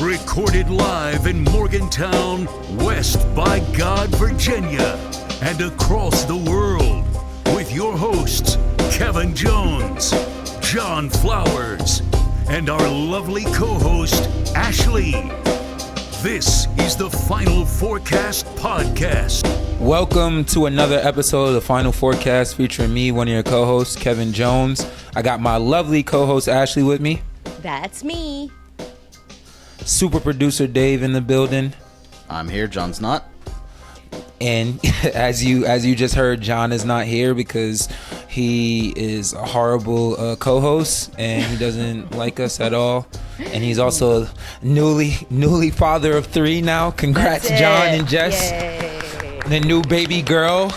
Recorded live in Morgantown, West by God, Virginia, and across the world, with your hosts, Kevin Jones, John Flowers, and our lovely co-host, Ashley. This is the Final Forecast Podcast. Welcome to another episode of the Final Forecast featuring me, one of your co-hosts, Kevin Jones. I got my lovely co-host, Ashley, with me. That's me. Super producer Dave in the building. I'm here, John's not. And as you just heard, John is not here because he is a horrible co-host and he doesn't like us at all. And he's also newly father of 3 now. Congrats, John and Jess. Yay. The new baby girl.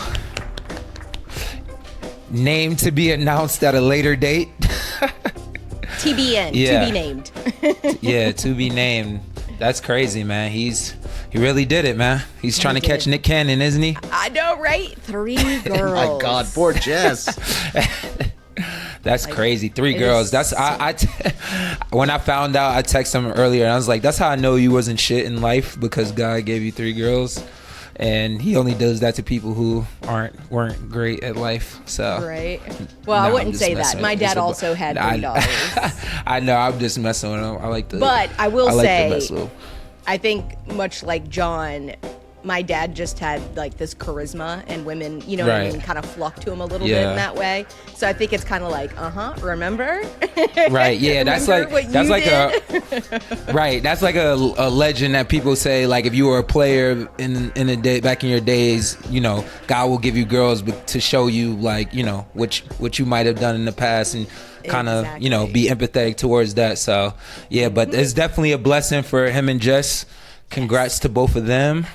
Name to be announced at a later date. TBN, Yeah. to be named. Yeah, to be named. That's crazy, man. He really did it, man. He's trying to catch Nick Cannon, isn't he? I know, right? 3 girls. Oh my God, poor Jess. That's crazy. 3 it girls. is That's when I found out, I texted him earlier and I was like, that's how I know you wasn't shit in life, because God gave you 3 girls. And he only does that to people who weren't great at life. So Right. Well, I wouldn't say that. My dad also had 3 daughters. I know. I'm just messing with him. I like to. But I will I like to say, mess with him. I think much like John, my dad just had like this charisma, and women, you know what I Right. mean, kind of flock to him a little bit in that way. So I think it's kind of like, remember? Right. Yeah. That's Remember like what that's you like did? a right. That's like a legend that people say, like, if you were a player in the day back in your days, you know, God will give you girls to show you, like, you know, what you might have done in the past, and kind of, you know, be empathetic towards that. So yeah, but it's definitely a blessing for him and Jess. Congrats to both of them.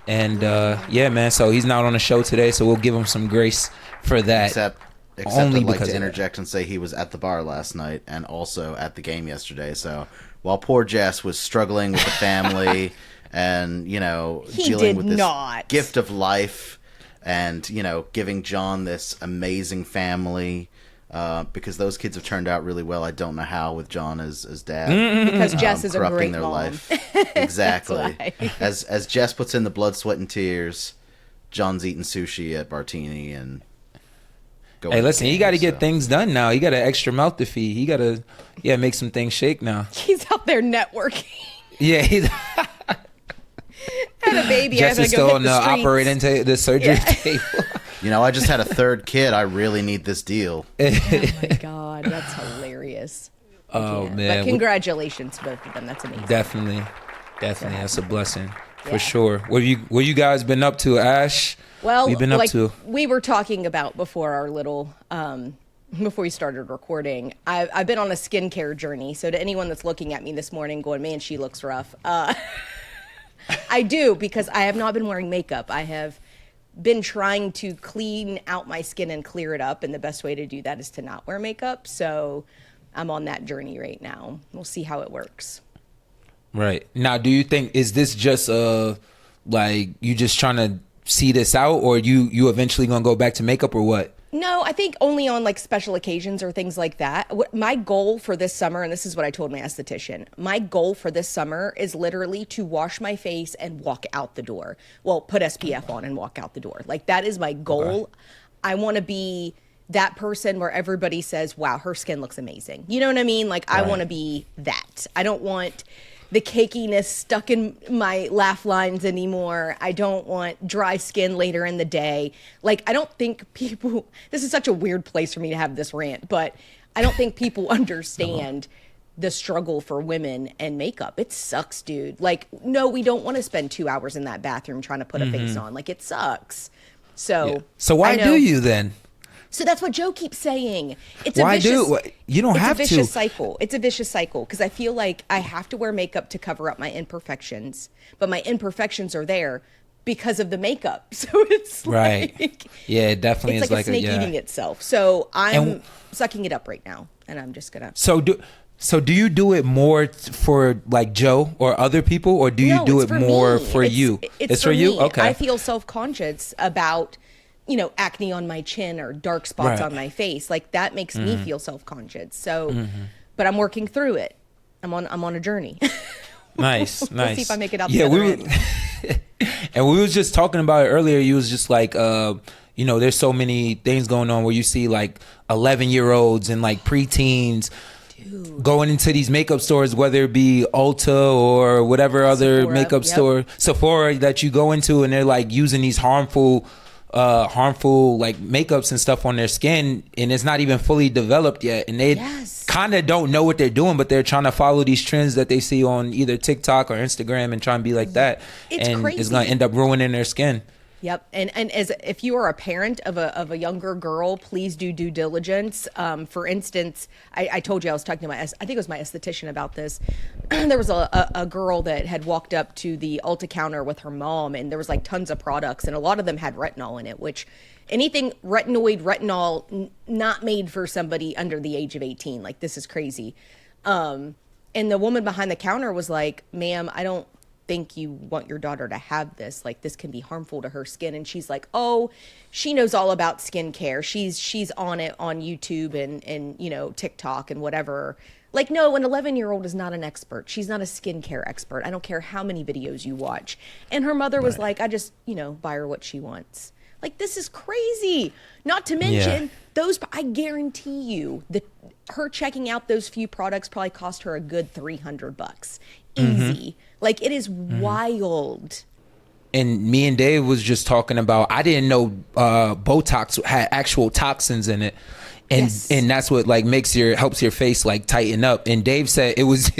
And yeah, man, so he's not on the show today, so we'll give him some grace for that. Except Only I'd like because to of that. interject and say he was at the bar last night and also at the game yesterday. So while poor Jess was struggling with the family and, you know, He dealing did with this not. gift of life and, you know, giving John this amazing family, because those kids have turned out really well. I don't know how with John as dad. Because Jess is a corrupting great their mom. life. Exactly. That's why. As Jess puts in the blood, sweat, and tears, John's eating sushi at Bartini and going. Hey, listen, he got to get so. things done now. He got an extra mouth to feed. He got to, make some things shake now. He's out there networking. Yeah, he's Had a baby. Jess I is had to go still hit on the the streets. operating the surgery table. You know, I just had a 3rd kid. I really need this deal. Oh my God, that's hilarious. Oh, Yeah. man. But congratulations to both of them. That's amazing. Definitely. That's a blessing for Yeah. sure. What you guys been up to, Ash? Well, We've been up like to. we were talking about before our little before we started recording, I've been on a skincare journey. So to anyone that's looking at me this morning going, man, she looks rough. I do, because I have not been wearing makeup. I have been trying to clean out my skin and clear it up. And the best way to do that is to not wear makeup. So I'm on that journey right now. We'll see how it works. Right. Now, do you think, is this just like you just trying to see this out, or you eventually gonna go back to makeup, or what? No, I think only on like special occasions or things like that. My goal for this summer, and this is what I told my esthetician, my goal for this summer is literally to wash my face and walk out the door. Well, put SPF on and walk out the door. Like, that is my goal. Okay. I want to be that person where everybody says, wow, her skin looks amazing. You know what I mean? Like, I want to be that. I don't want the cakiness stuck in my laugh lines anymore. I don't want dry skin later in the day. Like, I don't think people, this is such a weird place for me to have this rant, but I don't think people understand the struggle for women and makeup. It sucks, dude. Like, no, we don't want to spend 2 hours in that bathroom trying to put a face on. Like, it sucks. So, So why do you then? So that's what Joe keeps saying. It's Why a vicious, do? You don't have to. It's a vicious cycle. It's a vicious cycle, because I feel like I have to wear makeup to cover up my imperfections, but my imperfections are there because of the makeup. So it's Right. like, Yeah, it definitely it's is like like a snake eating itself. So I'm sucking it up right now, and I'm just gonna. So do you do it more for like Joe or other people, or do you No, do it's it more me. for you? It's for you. me. Okay. I feel self-conscious about, you know, acne on my chin or dark spots Right. on my face. Like, that makes me feel self-conscious. So, but I'm working through it. I'm on a journey. Nice. We'll see if I make it out. Yeah, the other end. And we was just talking about it earlier. You was just like, there's so many things going on where you see like 11-year-olds and like preteens going into these makeup stores, whether it be Ulta or whatever other Sephora, makeup store, Sephora, that you go into, and they're like using these harmful like makeups and stuff on their skin, and it's not even fully developed yet, and they kind of don't know what they're doing, but they're trying to follow these trends that they see on either TikTok or Instagram and try and be like that. It's and crazy. It's going to end up ruining their skin. Yep, and as if you are a parent of a younger girl, please do due diligence. For instance, I told you I was talking to I think it was my esthetician about this. There was a girl that had walked up to the Ulta counter with her mom, and there was like tons of products, and a lot of them had retinol in it, which anything retinol, not made for somebody under the age of 18. Like, this is crazy. And the woman behind the counter was like, "Ma'am, I don't think you want your daughter to have this. Like, this can be harmful to her skin." And she's like, "Oh, she knows all about skincare. She's on it on YouTube and TikTok and whatever." Like, no, an 11-year-old is not an expert. She's not a skincare expert. I don't care how many videos you watch. And her mother was like, "I just, buy her what she wants." Like, this is crazy. Not to mention I guarantee you that her checking out those few products probably cost her a good $300. Easy. Like, it is wild. And me and Dave was just talking about, I didn't know Botox had actual toxins in it. And and that's what like helps your face like tighten up. And Dave said it was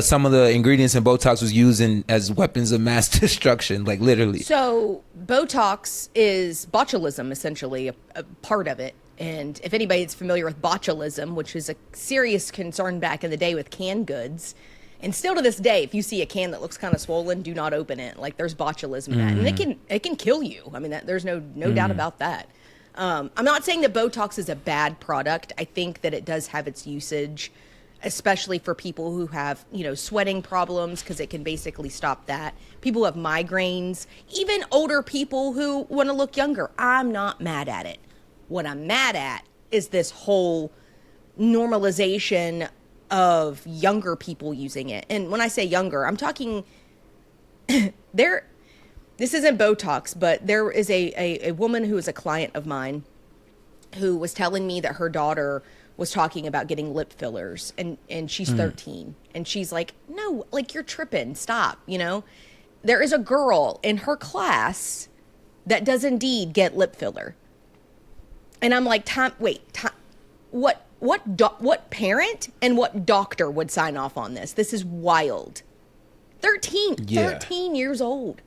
some of the ingredients in Botox was used as weapons of mass destruction, like literally. So Botox is botulism, essentially a part of it. And if anybody's familiar with botulism, which is a serious concern back in the day with canned goods, and still to this day, if you see a can that looks kind of swollen, do not open it. Like, there's botulism in that, and it can kill you. I mean, there's no doubt about that. I'm not saying that Botox is a bad product. I think that it does have its usage, especially for people who have sweating problems, because it can basically stop that. People who have migraines, even older people who want to look younger. I'm not mad at it. What I'm mad at is this whole normalization of younger people using it. And when I say younger, I'm talking this isn't Botox, but there is a woman who is a client of mine who was telling me that her daughter was talking about getting lip fillers, and she's 13, and she's like, "No, like, you're tripping, stop." There is a girl in her class that does indeed get lip filler. And I'm like, what parent and what doctor would sign off on this? This is wild. 13 years old.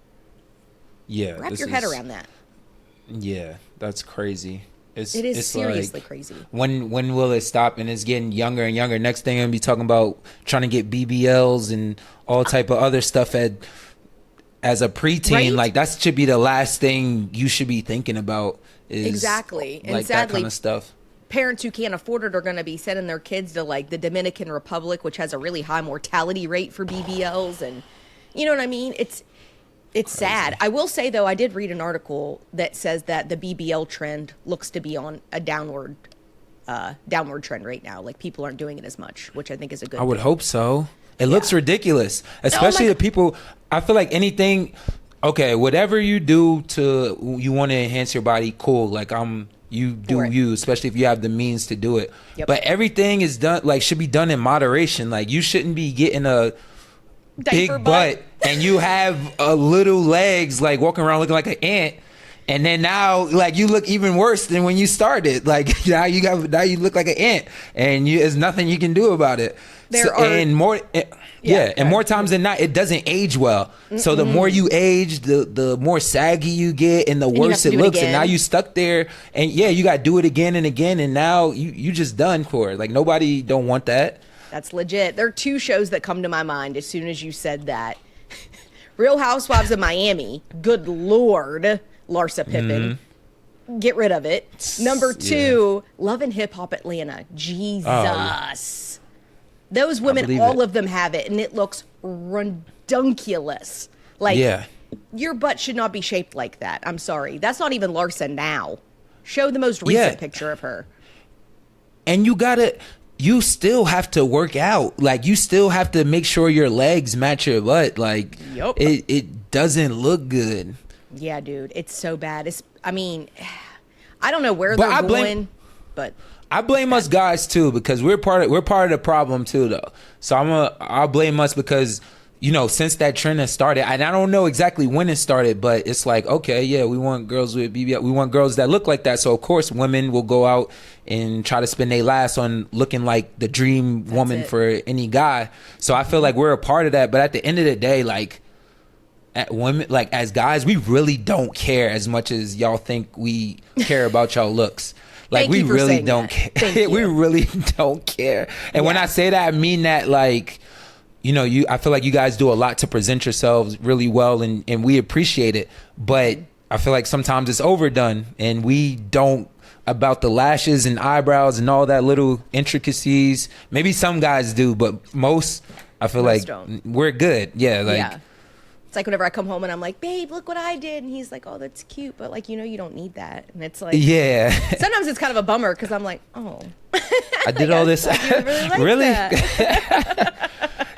Yeah. Wrap your head around that. Yeah, that's crazy. It is seriously crazy. When will it stop? And it's getting younger and younger. Next thing I'm gonna be talking about trying to get BBLs and all type of other stuff as a preteen. Right? Like, that should be the last thing you should be thinking about. Is exactly. And like sadly, that kind of stuff. Parents who can't afford it are going to be sending their kids to like the Dominican Republic, which has a really high mortality rate for BBLs, and you know what I mean? It's sad. I will say, though, I did read an article that says that the BBL trend looks to be on a downward trend right now. Like, people aren't doing it as much, which I think is a good I would thing. hope so. It looks ridiculous, especially the people. I feel like anything. Okay, whatever you do you want to enhance your body, cool. Like, you do you, especially if you have the means to do it. Yep. But everything is done, like, should be done in moderation. Like, you shouldn't be getting a Diaper big butt and you have little legs, like walking around looking like an ant. And then now, like, you look even worse than when you started. Like, now you look like an ant, and there's nothing you can do about it. More times than not, it doesn't age well. So the more you age, the more saggy you get, and the worse it looks. And now you stuck there, and you got to do it again and again. And now you just done for it. Like, nobody don't want that. That's legit. There are two shows that come to my mind as soon as you said that. Real Housewives of Miami. Good Lord. Larsa Pippen. Get rid of it. Number two, Love and Hip Hop Atlanta. Jesus. Those women, all of them have it, and it looks redunculous. Like, your butt should not be shaped like that. I'm sorry. That's not even Larsa now. Show the most recent picture of her. And you gotta, you still have to work out. Like, you still have to make sure your legs match your butt. Like, Yup. it doesn't look good. Yeah, dude, it's so bad. I mean, I don't know where But they're I blame- going, but I blame us guys too, because we're part of the problem too, though. So I'll blame us because, you know, since that trend has started, and I don't know exactly when it started, but it's like, okay, yeah, we want girls with BBL, we want girls that look like that. So of course, women will go out and try to spend their last on looking like the dream woman it. for any guy. So I feel like we're a part of that. But at the end of the day, like, women, like, as guys, we really don't care as much as y'all think we care about y'all looks. Like, Thank we you for really saying don't that. care. Thank We you. really don't care. And when Yeah. I say that, I mean that, like, you know, I feel like you guys do a lot to present yourselves really well, and we appreciate it. But I feel like sometimes it's overdone, and we don't, about the lashes and eyebrows and all that little intricacies. Maybe some guys do, but most, I feel Most like don't. we're good. Yeah, like, yeah. It's like whenever I come home and I'm like, babe, look what I did. And he's like, oh, that's cute. But like, you know, you don't need that. And it's like, yeah. sometimes it's kind of a bummer because I'm like, oh, I did all this. you really like Really? that.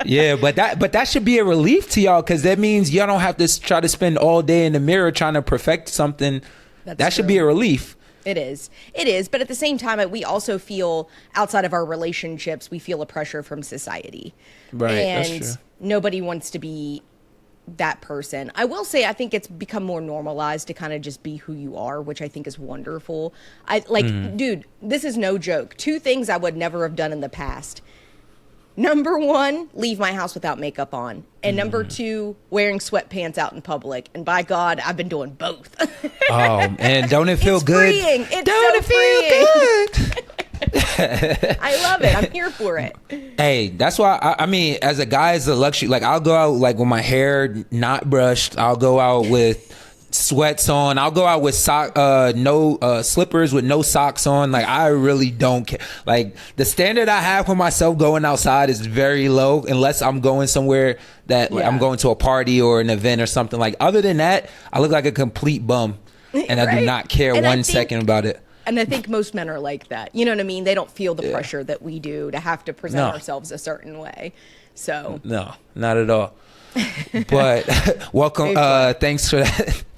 Yeah, but that should be a relief to y'all, because that means y'all don't have to try to spend all day in the mirror trying to perfect something. That's that should true. be a relief. It is. It is. But at the same time, we also feel outside of our relationships, we feel a pressure from society. Right, And that's true. nobody wants to be that person. I will say, I think it's become more normalized to kind of just be who you are, which I think is wonderful. Dude, this is no joke. 2 things I would never have done in the past. Number 1, leave my house without makeup on. And number 2, wearing sweatpants out in public. And by God, I've been doing both. Oh, and don't it feel It's good? freeing. It's Don't so it feel good? I love it. I'm here for it. Hey, that's why I mean, as a guy, it's a luxury. Like, I'll go out like with my hair not brushed. I'll go out with sweats on. I'll go out with slippers with no socks on. Like, I really don't care. Like, the standard I have for myself going outside is very low, unless I'm going somewhere that like, I'm Yeah. going to a party or an event or something. Like, other than that, I look like a complete bum, and I do Right? not care And I one think- second about it. And I think most men are like that. You know what I mean? They don't feel the pressure that we do to have to present No. ourselves a certain way. So No, not at all. But welcome. Big fun. Thanks for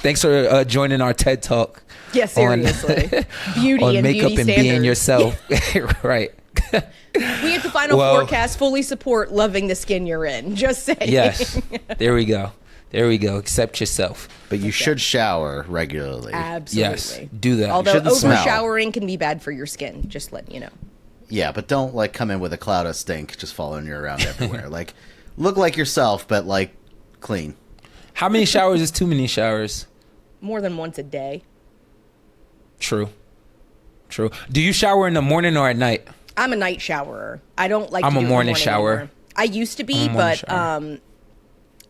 thanks for joining our TED Talk. yeah, seriously, beauty On and makeup beauty and standards. being yourself. Right. We at the final Well- forecast fully support loving the skin you're in. Just saying. Yes. There we go. There we go. Accept yourself. But you should shower regularly. Absolutely. Yes. Do that. Although shouldn't over smell. showering can be bad for your skin. Just letting you know. Yeah, but don't like come in with a cloud of stink just following you around everywhere. Like, look like yourself, but like clean. How many showers is too many showers? More than once a day. True. True. Do you shower in the morning or at night? I'm a night showerer. I don't like. I'm to a do it in the morning morning shower. anymore. I used to be, I'm a morning but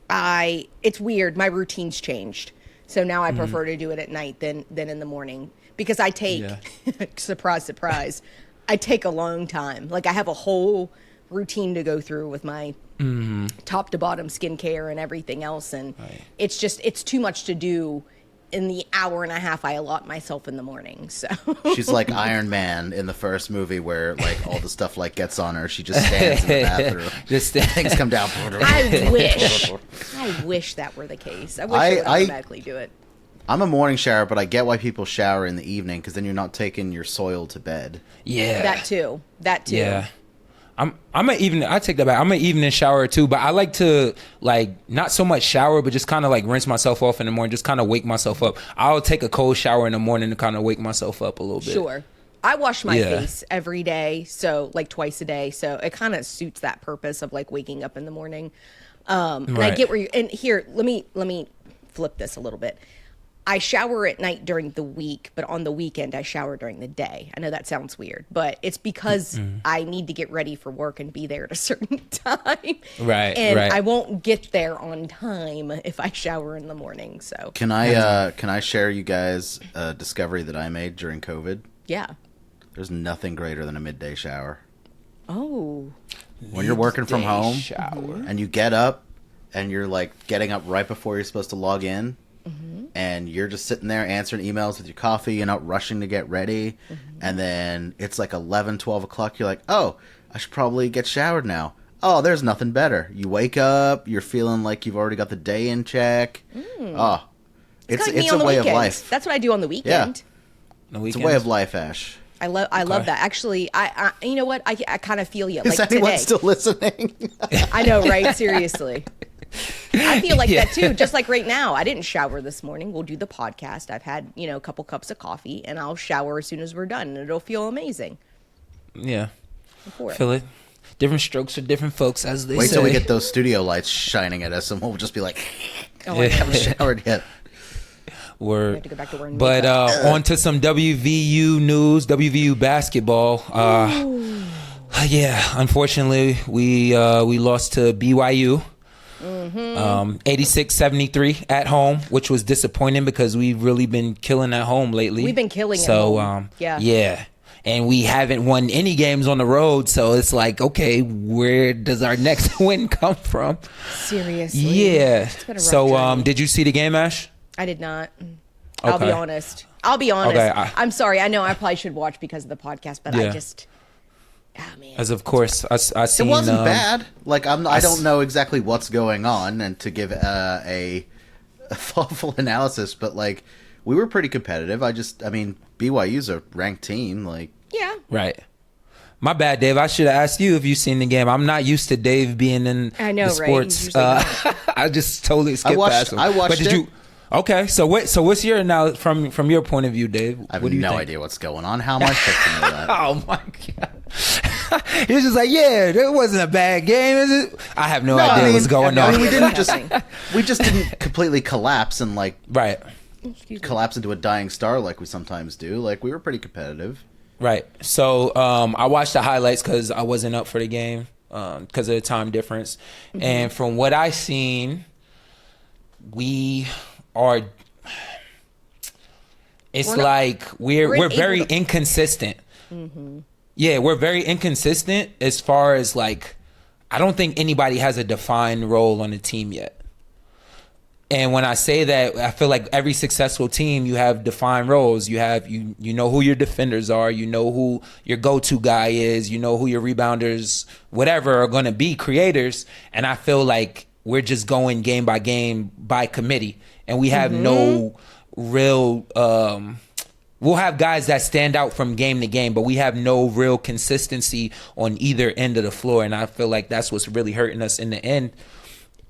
shower. it's weird. My routine's changed, so now I prefer to do it at night than in the morning because I take Yeah. surprise, surprise. I take a long time. Like I have a whole routine to go through with my top to bottom skincare and everything else, and it's too much to do in the hour and a half I allot myself in the morning. So She's like Iron Man in the first movie where like all the stuff like gets on her. She just stands in the bathroom. Just Things come down. I wish that were the case. I wish I would automatically do it. I'm a morning shower, but I get why people shower in the evening because then you're not taking your soil to bed. yeah. That too. Yeah. I'm an evening. I take that back. I'm an evening shower too, but I like to like not so much shower, but just kind of like rinse myself off in the morning, just kind of wake myself up. I'll take a cold shower in the morning to kind of wake myself up a little bit. Sure. I wash my Yeah. face every day, so like twice a day. So it kind of suits that purpose of like waking up in the morning. And I Right. get where you and here, let me flip this a little bit. I shower at night during the week, but on the weekend I shower during the day. I know that sounds weird, but it's because I need to get ready for work and be there at a certain time. Right, And right. I won't get there on time if I shower in the morning. So Can I share you guys a discovery that I made during COVID? yeah. There's nothing greater than a midday shower. Oh. When you're working from Day home shower. and you get up and you're like getting up right before you're supposed to log in and you're just sitting there answering emails with your coffee, you're not rushing to get ready, and then it's like 11, 12 o'clock, you're like, oh, I should probably get showered now. Oh, there's nothing better. You wake up, you're feeling like you've already got the day in check. Oh, it's a way of life. That's what I do on the weekend. The It's a way of life, Ash. I love that. Actually, I you know what? I kind of feel you. Is like anyone today. still listening? I know, right? Seriously. I feel like that too. Just like right now, I didn't shower this morning. We'll do the podcast. I've had, a couple cups of coffee, and I'll shower as soon as we're done, and it'll feel amazing. Yeah. Feel it. Different strokes for different folks, as they say. Wait till we get those studio lights shining at us, and we'll just be like, I haven't showered yet. Word. Have to go back to wearing But makeup. on to some WVU news, WVU basketball. Yeah, unfortunately, we lost to BYU. 86-73 at home, which was disappointing because we've really been killing at home lately. We've been killing at so, home. Yeah. And we haven't won any games on the road, so it's like, okay, where does our next win come from? Seriously. Yeah. It's been a rough So, journey. did you see the game, Ash? I did not. I'll be Okay. honest. Okay, I'm sorry. I know I probably should watch because of the podcast, but I just... Oh, man. As of course, I seen... It wasn't bad. Like, I don't know exactly what's going on, and to give a thoughtful analysis, but, like, we were pretty competitive. BYU's a ranked team, like... Yeah. Right. My bad, Dave. I should have asked you if you've seen the game. I'm not used to Dave being in I know, the sports. Right? I just totally skipped past him. I watched but did it. you? Okay, so what's your now from your point of view, Dave? I have what do you no think? idea what's going on. How am I supposed to know that? Oh my god! He was just like, yeah, it wasn't a bad game, is it? I have no idea what's going on. We just didn't completely collapse and right. collapse into a dying star like we sometimes do. Like, we were pretty competitive. Right. So I watched the highlights because I wasn't up for the game because of the time difference. Mm-hmm. And from what I seen, we are. It's we're very inconsistent. Mm-hmm. Yeah, we're very inconsistent as far as like, I don't think anybody has a defined role on the team yet. And when I say that, I feel like every successful team, you have defined roles. You have you know who your defenders are, you know who your go-to guy is, you know who your rebounders, whatever, are going to be, creators. And I feel like we're just going game by game by committee, and we have no real. We'll have guys that stand out from game to game, but we have no real consistency on either end of the floor. And I feel like that's what's really hurting us in the end.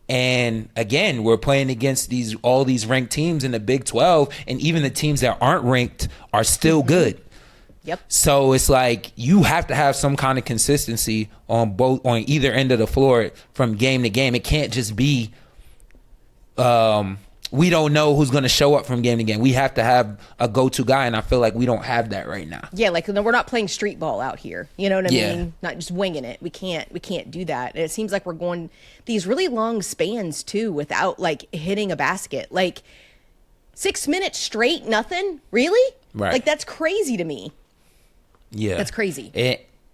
And again, we're playing against all these ranked teams in the Big 12, and even the teams that aren't ranked are still good. Yep. So it's like you have to have some kind of consistency on either end of the floor from game to game. It can't just be we don't know who's going to show up from game to game. We have to have a go-to guy, and I feel like we don't have that right now. Yeah, like we're not playing street ball out here. You know what I mean? Not just winging it. We can't do that. And it seems like we're going these really long spans too without like hitting a basket. Like 6 minutes straight, nothing? Really? Right. Like that's crazy to me. Yeah. That's crazy.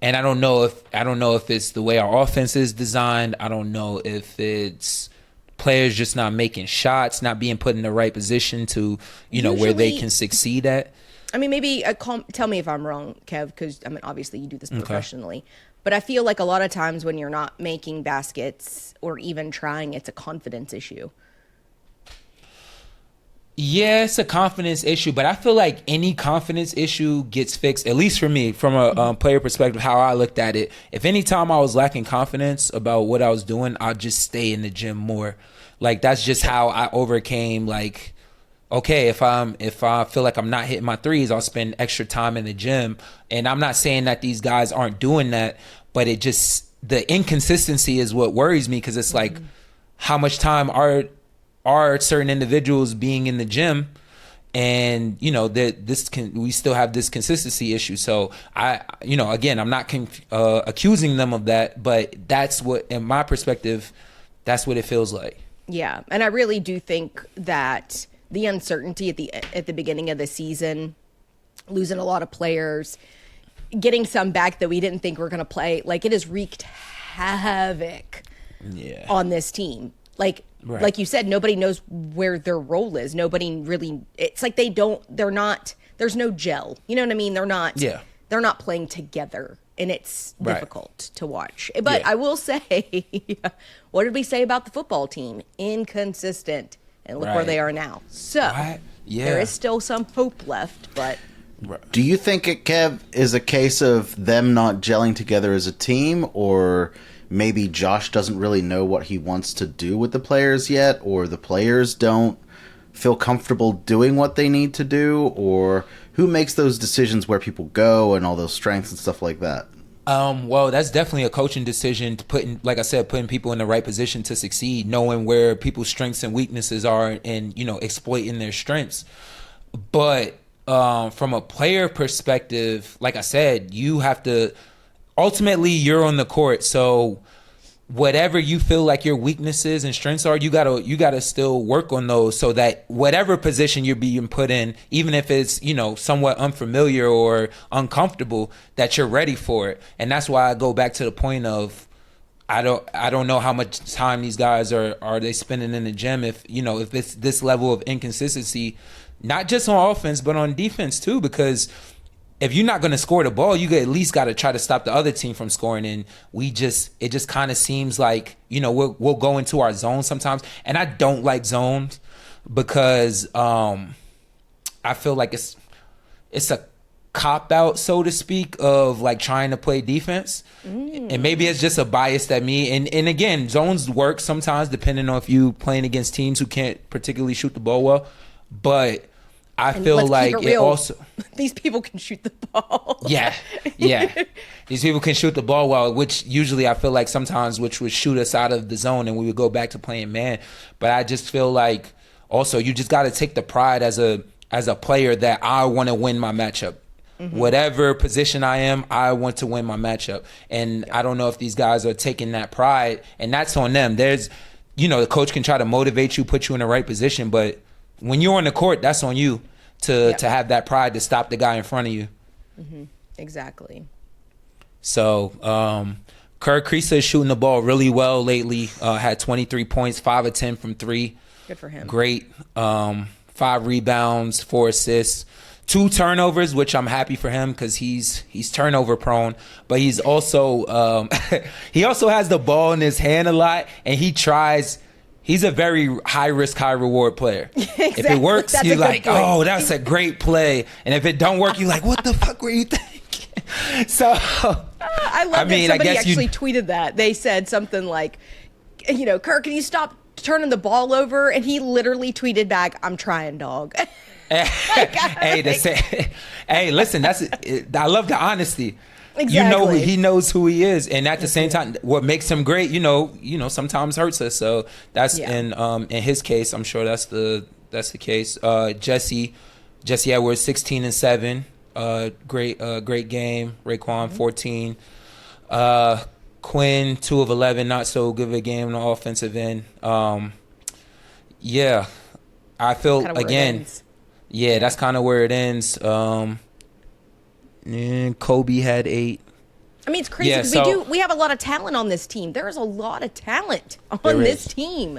And I don't know if it's the way our offense is designed. I don't know if it's players just not making shots, not being put in the right position to, where they can succeed at. I mean, maybe tell me if I'm wrong, Kev, because I mean, obviously you do this professionally. But I feel like a lot of times when you're not making baskets or even trying, it's a confidence issue. Yeah, it's a confidence issue, but I feel like any confidence issue gets fixed, at least for me, from a player perspective, how I looked at it. If any time I was lacking confidence about what I was doing, I'd just stay in the gym more. Like, that's just how I overcame, like, okay, if I feel like I'm not hitting my threes, I'll spend extra time in the gym. And I'm not saying that these guys aren't doing that, but the inconsistency is what worries me, because it's like, how much time are certain individuals being in the gym, and we still have this consistency issue. So again, I'm not accusing them of that, but that's what, in my perspective, that's what it feels like. Yeah, and I really do think that the uncertainty at the beginning of the season, losing a lot of players, getting some back that we didn't think were going to play, like, it has wreaked havoc on this team. Like, right. Like you said, nobody knows where their role is. Nobody really, it's like there's no gel. You know what I mean? They're not playing together and it's Right. difficult to watch. But Yeah. I will say, what did we say about the football team? Inconsistent. And look where Right. they are now. So Right. Yeah. there is still some hope left, but Do you think it, Kev, is a case of them not gelling together as a team, or maybe Josh doesn't really know what he wants to do with the players yet, or the players don't feel comfortable doing what they need to do, or who makes those decisions where people go and all those strengths and stuff like that? Well, that's definitely a coaching decision to like I said, putting people in the right position to succeed, knowing where people's strengths and weaknesses are, and exploiting their strengths. But from a player perspective, like I said, you have to ultimately you're on the court, so whatever you feel like your weaknesses and strengths are, you gotta still work on those, so that whatever position you're being put in, even if it's somewhat unfamiliar or uncomfortable, that you're ready for it. And that's why I go back to the point of I don't know how much time these guys are they spending in the gym, if it's this level of inconsistency, not just on offense but on defense too, because if you're not going to score the ball, you at least got to try to stop the other team from scoring. And it just kind of seems like, we'll go into our zone sometimes. And I don't like zones because I feel like it's a cop out, so to speak, of like trying to play defense. And maybe it's just a bias that me, and again, zones work sometimes depending on if you playing against teams who can't particularly shoot the ball well. But I feel let's like keep it it real. also... These people can shoot the ball. Yeah. These people can shoot the ball well, which usually I feel like sometimes which would shoot us out of the zone and we would go back to playing man. But I just feel like also you just got to take the pride as a player that I want to win my matchup. Mm-hmm. Whatever position I am, I want to win my matchup. And I don't know if these guys are taking that pride, and that's on them. There's, the coach can try to motivate you, put you in the right position, but when you're on the court, that's on you to have that pride to stop the guy in front of you. Mm-hmm. Exactly. So, Kerr Kriisa is shooting the ball really well lately. Had 23 points, 5 of 10 from 3. Good for him. Great. 5 rebounds, 4 assists, 2 turnovers, which I'm happy for him because he's turnover prone. But he's also he also has the ball in his hand a lot, and he tries. He's a very high risk, high reward player. Exactly. If it works, you're like, oh, that's a great play. And if it don't work, you're like, what the fuck were you thinking? So I love that somebody actually tweeted that. They said something like, Kirk, can you stop turning the ball over? And he literally tweeted back, I'm trying, dog. Hey, listen, I love the honesty. Exactly. He knows who he is, and at the same time, what makes him great, sometimes hurts us. So that's in his case, I'm sure that's the case. Jesse Edwards, 16 and 7, great game. Raekwon, 14. Quinn, 2 of 11, not so good of a game on the offensive end. I feel again. Yeah, that's kind of where it ends. Kobe had 8. I mean, it's crazy because we have a lot of talent on this team. There is a lot of talent on this team.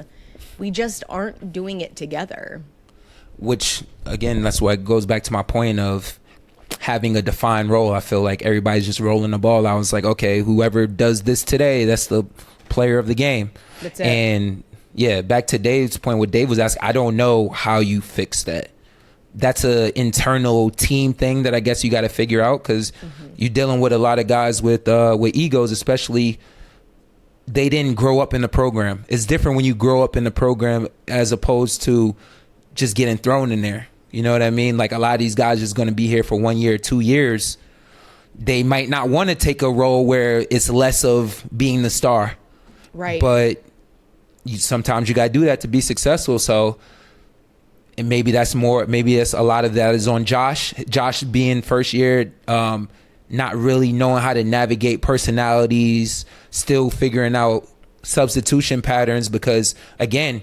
We just aren't doing it together. Which, again, that's why it goes back to my point of having a defined role. I feel like everybody's just rolling the ball. I was like, okay, whoever does this today, that's the player of the game. That's it. And, back to Dave's point, what Dave was asking, I don't know how you fix that. That's a internal team thing that I guess you got to figure out, because you're dealing with a lot of guys with egos, especially they didn't grow up in the program. It's different when you grow up in the program as opposed to just getting thrown in there. You know what I mean? Like a lot of these guys just going to be here for 1 year, 2 years. They might not want to take a role where it's less of being the star. Right. But sometimes you got to do that to be successful. So, and maybe that's a lot of that is on Josh. Josh being first year, not really knowing how to navigate personalities, still figuring out substitution patterns, because again,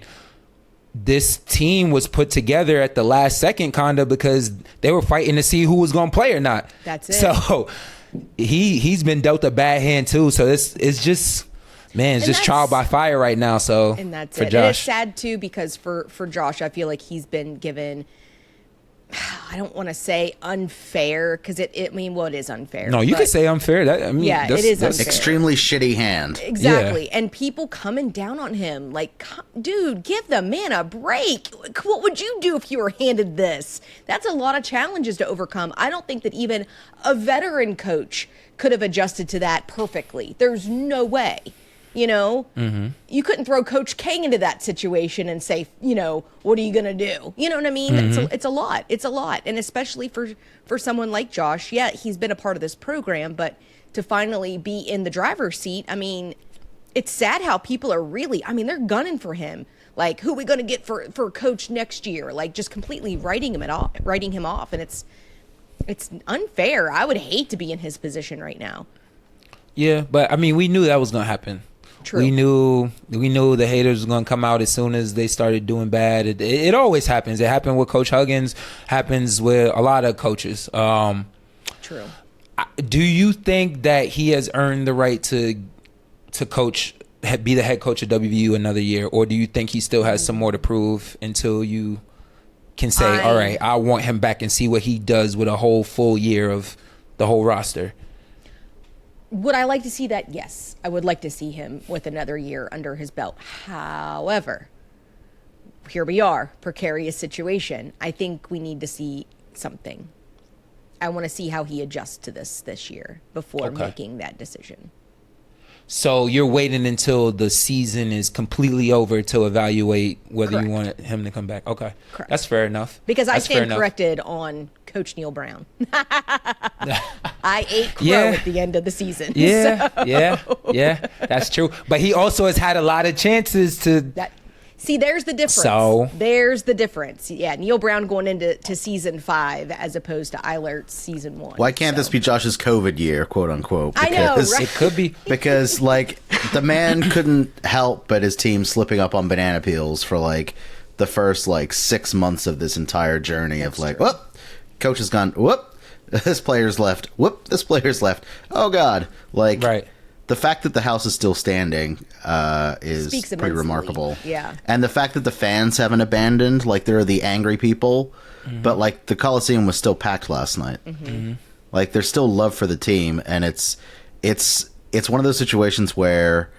this team was put together at the last second kind of because they were fighting to see who was going to play or not. That's it. So he's been dealt a bad hand too. So it's just... Man, it's just trial by fire right now. So and that's for it. Josh. And it's sad too because for Josh, I feel like he's been given I don't want to say unfair because it is unfair. No, you but could say unfair. Yeah, it is unfair. Extremely shitty hand. Exactly. Yeah. And people coming down on him like, dude, give the man a break. What would you do if you were handed this? That's a lot of challenges to overcome. I don't think that even a veteran coach could have adjusted to that perfectly. There's no way. You know, you couldn't throw Coach K into that situation and say, what are you going to do? You know what I mean? It's a lot. It's a lot. And especially for someone like Josh, yeah, he's been a part of this program, but to finally be in the driver's seat, I mean, it's sad how people are really, they're gunning for him. Like, who are we going to get for coach next year? Like, just completely writing him off. And it's unfair. I would hate to be in his position right now. Yeah, but we knew that was going to happen. True. We knew the haters were going to come out as soon as they started doing bad. It always happens. It happened with Coach Huggins. Happens with a lot of coaches. True. Do you think that he has earned the right to coach, be the head coach of WVU another year, or do you think he still has some more to prove until you can say, all right, I want him back and see what he does with a whole full year of the whole roster? Would I like to see that? Yes. I would like to see him with another year under his belt. However, here we are, precarious situation. I think we need to see something. I want to see how he adjusts to this year before making that decision. So you're waiting until the season is completely over to evaluate whether Correct. you want him to come back. Okay. Correct. That's fair enough. Because I That's fair stand enough. corrected on Coach Neil Brown. I ate crow Yeah. at the end of the season. Yeah, So yeah, that's true. But he also has had a lot of chances to. See, there's the difference. There's the difference. Yeah, Neil Brown going into season 5 as opposed to Eilert's season 1. Why can't this be Josh's COVID year, quote unquote? I know, right? It could be. Because, the man couldn't help but his team slipping up on banana peels for, the first, 6 months of this entire journey of, whoop, coach has gone, whoop, this player's left, whoop, this player's left. Oh, God. Right. The fact that the house is still standing is Speaks pretty immensely. remarkable. Yeah. And the fact that the fans haven't abandoned, there are the angry people, but, the Coliseum was still packed last night. There's still love for the team, and it's one of those situations where,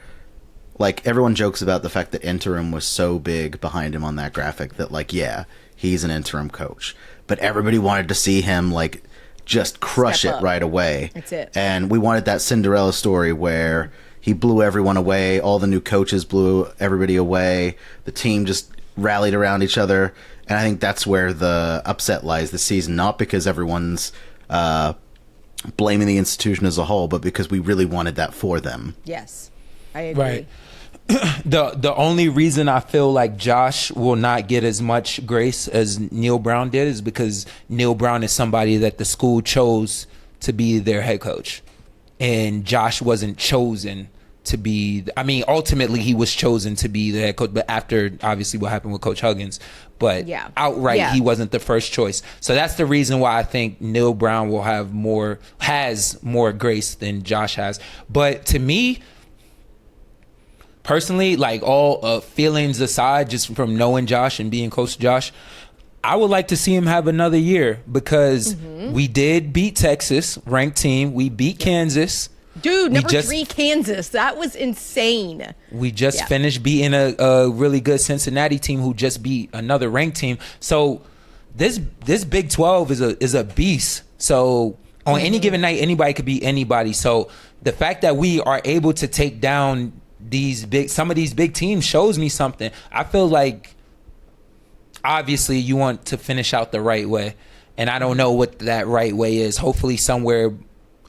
everyone jokes about the fact that interim was so big behind him on that graphic that, yeah, he's an interim coach. But everybody wanted to see him, just crush Step it up. right away. That's it. And we wanted that Cinderella story where he blew everyone away. All the new coaches blew everybody away. The team just rallied around each other. And I think that's where the upset lies this season. Not because everyone's blaming the institution as a whole, but because we really wanted that for them. Yes, I agree. Right. The only reason I feel like Josh will not get as much grace as Neil Brown did is because Neil Brown is somebody that the school chose to be their head coach. And Josh wasn't chosen to be, ultimately he was chosen to be the head coach, but after obviously what happened with Coach Huggins, but outright he wasn't the first choice. So that's the reason why I think Neil Brown will has more grace than Josh has. But to me, personally, all feelings aside, just from knowing Josh and being close to Josh, I would like to see him have another year because we did beat Texas, ranked team. We beat Kansas. Dude, number 3 Kansas. That was insane. We just finished beating a really good Cincinnati team who just beat another ranked team. So this Big 12 is a beast. So on any given night, anybody could beat anybody. So the fact that we are able to take down some of these big teams shows me something. I feel like obviously you want to finish out the right way, and I don't know what that right way is. Hopefully somewhere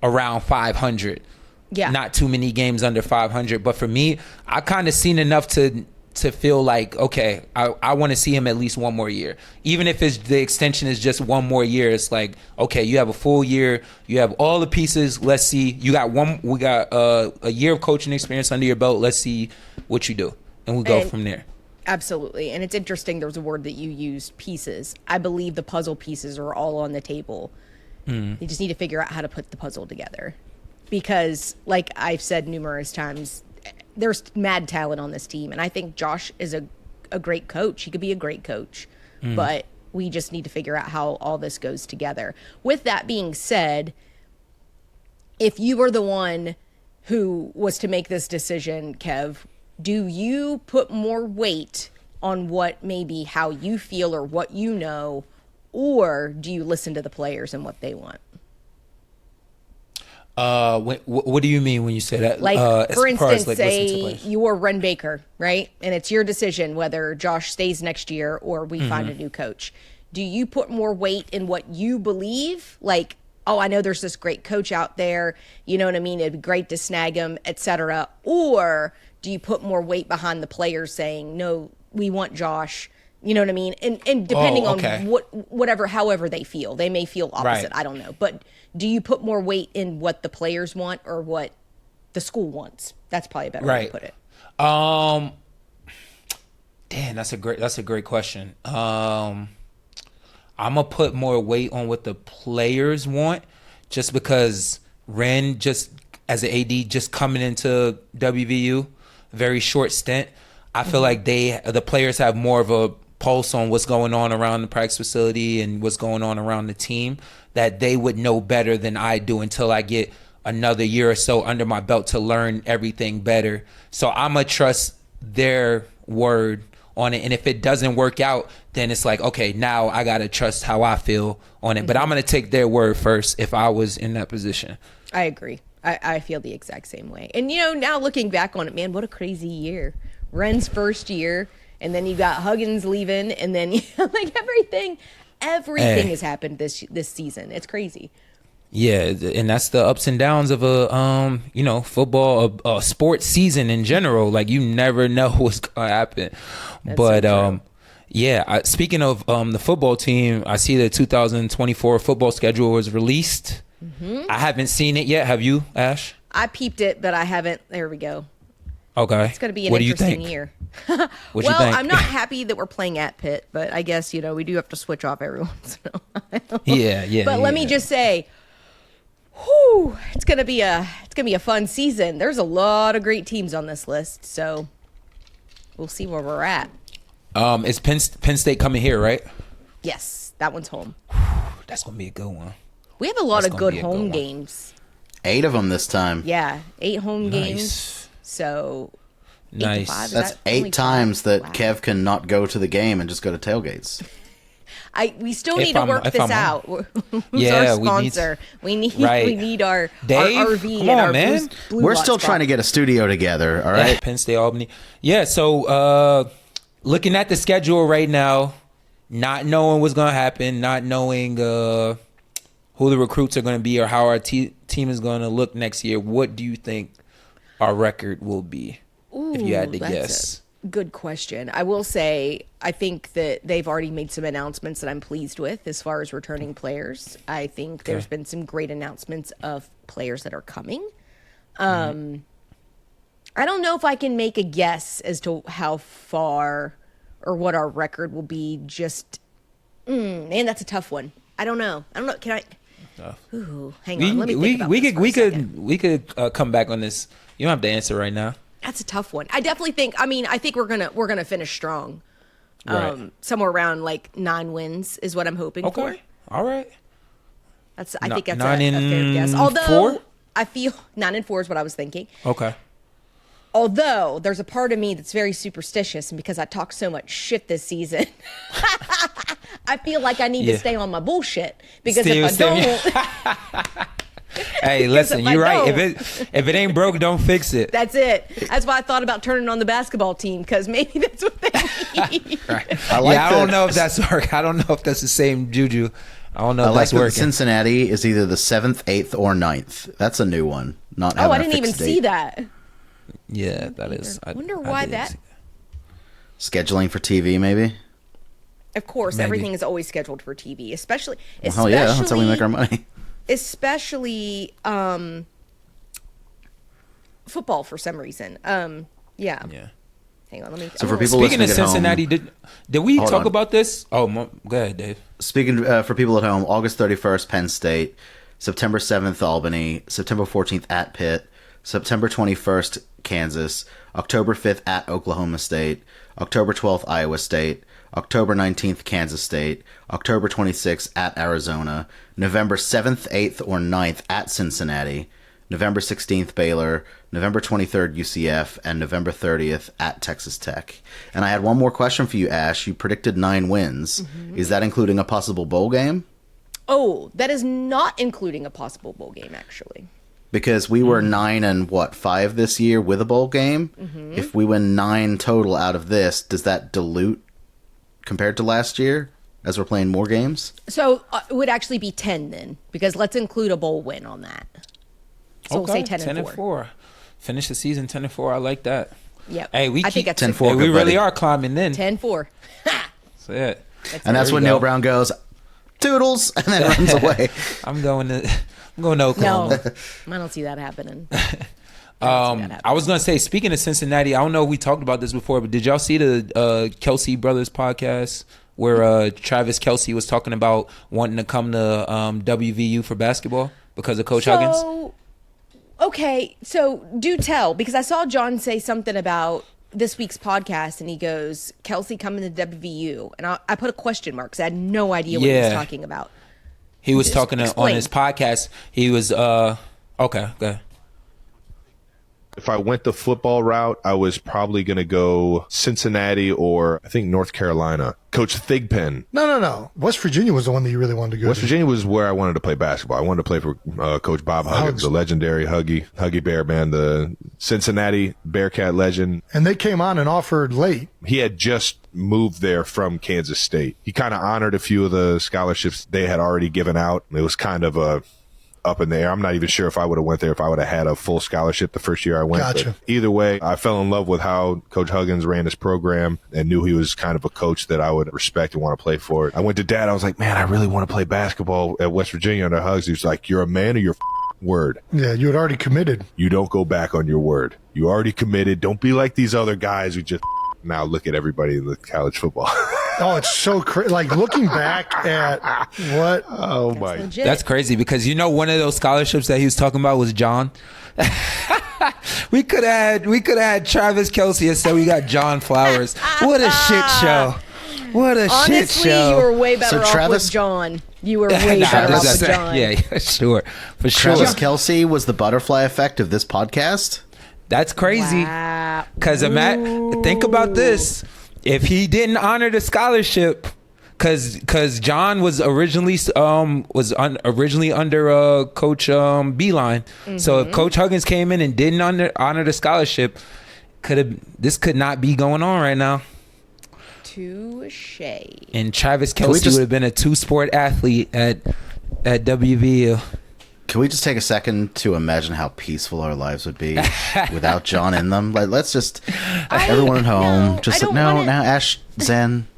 around 500. Yeah. Not too many games under 500, but for me, I kind of seen enough to feel like, okay, I want to see him at least one more year. Even if the extension is just one more year, it's like, okay, you have a full year, you have all the pieces. Let's see, we got a year of coaching experience under your belt. Let's see what you do, and we'll go from there. Absolutely. And it's interesting, there was a word that you used, pieces. I believe the puzzle pieces are all on the table. You just need to figure out how to put the puzzle together. Because, like I've said numerous times, there's mad talent on this team. And I think Josh is a great coach. He could be a great coach. But We just need to figure out how all this goes together. With that being said, if you were the one who was to make this decision, Kev, do you put more weight on what maybe how you feel or what you know, or do you listen to the players and what they want? What do you mean when you say that? Like, for instance, like, say you're Ren Baker, right? And it's your decision whether Josh stays next year or we find a new coach. Do you put more weight in what you believe? Like, oh, I know there's this great coach out there. You know what I mean? It'd be great to snag him, etc. Or do you put more weight behind the players saying, no, we want Josh? You know what I mean? And depending on however they feel. They may feel opposite. Right. I don't know. But do you put more weight in what the players want or what the school wants? That's probably a better way to put it. Damn, that's a great question. I'm gonna put more weight on what the players want, just because Ren, just as an AD, just coming into WVU, very short stint. I feel like the players have more of a pulse on what's going on around the practice facility and what's going on around the team, that they would know better than I do until I get another year or so under my belt to learn everything better. So I'm going to trust their word on it. And if it doesn't work out, then it's like, okay, now I got to trust how I feel on it. But I'm going to take their word first if I was in that position. I agree. I feel the exact same way. And, now looking back on it, man, what a crazy year. Ren's first year, and then you got Huggins leaving, and then like everything has happened this season. It's crazy. Yeah, and that's the ups and downs of a football, a sports season in general. Like, you never know what's gonna happen. Speaking of the football team, I see the 2024 football schedule was released. Mm-hmm. I haven't seen it yet. Have you, Ash? I peeped it, but I haven't. There we go. Okay. It's going to be an interesting year. What well, you think? I'm not happy that we're playing at Pitt, but I guess, we do have to switch off every once in a while. Yeah. But let me just say, it's going to be a fun season. There's a lot of great teams on this list, so we'll see where we're at. Is Penn State coming here, right? Yes, that one's home. That's going to be a good one. We have a lot of good home games. 8 of them this time. Yeah, 8 home games. So, nice. 8 to 5, that's 8 times that Kev can not go to the game and just go to tailgates. We still need to work this out. Who's our sponsor? We need our Dave, our RV come and on, our man. We're still trying to get a studio together, all right? Penn State, Albany. Yeah, so looking at the schedule right now, not knowing what's going to happen, not knowing who the recruits are going to be or how our team is going to look next year, what do you think our record will be, if you had to guess? Good question. I will say, I think that they've already made some announcements that I'm pleased with as far as returning players. I think there's been some great announcements of players that are coming. I don't know if I can make a guess as to how far or what our record will be. Man, that's a tough one. I don't know. Can I? Ooh, hang on. Let me think about this for a second. We could come back on this. You don't have to answer right now. That's a tough one. I definitely think. I think we're gonna finish strong. Right. Somewhere around like 9 wins is what I'm hoping for. Okay. All right. I think that's 9 a fair guess. Although 4? I feel 9 and 4 is what I was thinking. Okay. Although there's a part of me that's very superstitious, and because I talk so much shit this season, I feel like I need to stay on my bullshit, because if I don't. Hey, listen, you're right. If it ain't broke, don't fix it. That's it. That's why I thought about turning on the basketball team, because maybe that's what they need. Right. I don't know if that's work. I don't know if that's the same juju. I don't know if that's working. Cincinnati is either the 7th, 8th, or 9th. That's a new one. I didn't even see that. Yeah, that is. I wonder why that. Scheduling for TV, maybe. Of course, everything is always scheduled for TV, especially. Hell yeah, that's how we make our money. Especially football for some reason. Yeah. Hang on, let me. So for people speaking of listening at Cincinnati, home, did we talk about this? Oh, go ahead, Dave. Speaking for people at home, August 31st, Penn State, September 7th, Albany, September 14th at Pitt, September 21st, Kansas, October 5th at Oklahoma State, October 12th Iowa State, October 19th Kansas State, October 26th at Arizona, November 7th, 8th, or 9th at Cincinnati, November 16th Baylor, November 23rd UCF, and November 30th at Texas Tech. And I had one more question for you, Ash. You predicted 9 wins. Mm-hmm. Is that including a possible bowl game? Oh, that is not including a possible bowl game, actually. Because we were 9-5 this year with a bowl game. Mm-hmm. If we win 9 total out of this, does that dilute compared to last year as we're playing more games? So it would actually be 10 then, because let's include a bowl win on that. So okay. we'll say 10-4. Finish the season 10-4. I like that. Yep. Hey, we keep 10-4. Hey, we really are climbing in. 10-4. That's it. That's when Neil Brown goes, "Toodles," and then runs away. I'm going to Oklahoma. No, I don't see that happening. I was gonna say, speaking of Cincinnati, I don't know if we talked about this before, but did y'all see the Kelce Brothers podcast where Travis Kelce was talking about wanting to come to WVU for basketball because of Coach Huggins? Okay, so do tell, because I saw John say something about this week's podcast, and he goes, Kelce coming to WVU, and I put a question mark because I had no idea what he was talking about. He was talking on his podcast. He was okay. Go ahead. If I went the football route, I was probably going to go Cincinnati or I think North Carolina. Coach Thigpen. No. West Virginia was the one that you really wanted to go to. West Virginia was where I wanted to play basketball. I wanted to play for Coach Bob Huggins, the legendary Huggy Bear man, the Cincinnati Bearcat legend. And they came on and offered late. He had just moved there from Kansas State. He kind of honored a few of the scholarships they had already given out. It was kind of a up in the air. I'm not even sure if I would have went there if I would have had a full scholarship the first year I went. Gotcha. But either way, I fell in love with how Coach Huggins ran his program and knew he was kind of a coach that I would respect and want to play for. I went to Dad. I was like, man, I really want to play basketball at West Virginia under Hugs. He was like, you're a man of your word. Yeah, you had already committed. You don't go back on your word. You already committed. Don't be like these other guys who just now look at everybody in the college football. Oh, it's so crazy. Like looking back at what? Oh my! That's crazy because one of those scholarships that he was talking about was John. we could have had Travis Kelce instead. We got John Flowers. What a shit show! What a shit show! Honestly, you were way better off with John. You were way better off with John. Yeah, sure, for sure. Travis Kelce was the butterfly effect of this podcast. That's crazy. Because think about this. If he didn't honor the scholarship, because John was originally under Coach Beeline, so if Coach Huggins came in and didn't honor the scholarship, this could not be going on right now. Touche. And Travis Kelce would have been a 2-sport athlete at WVU. Can we just take a second to imagine how peaceful our lives would be without John in them? Like, let's just everyone at home, now Ash Zen,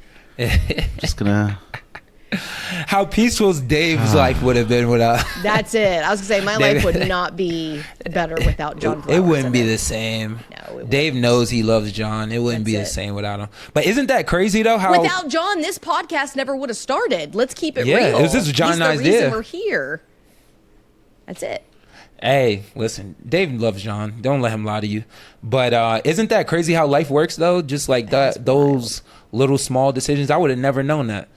just gonna. How peaceful Dave's life would have been without. That's it. I was gonna say my life would not be better without John Flowers. It wouldn't be the same. No, Dave knows he loves John. It wouldn't be the same without him. But isn't that crazy though? How without John, this podcast never would have started. Let's keep it real. Yeah, this is John and I's idea. He's the reason we're here. That's it. Hey, listen, Dave loves John. Don't let him lie to you. But isn't that crazy how life works, though? Just like those little small decisions. I would have never known that.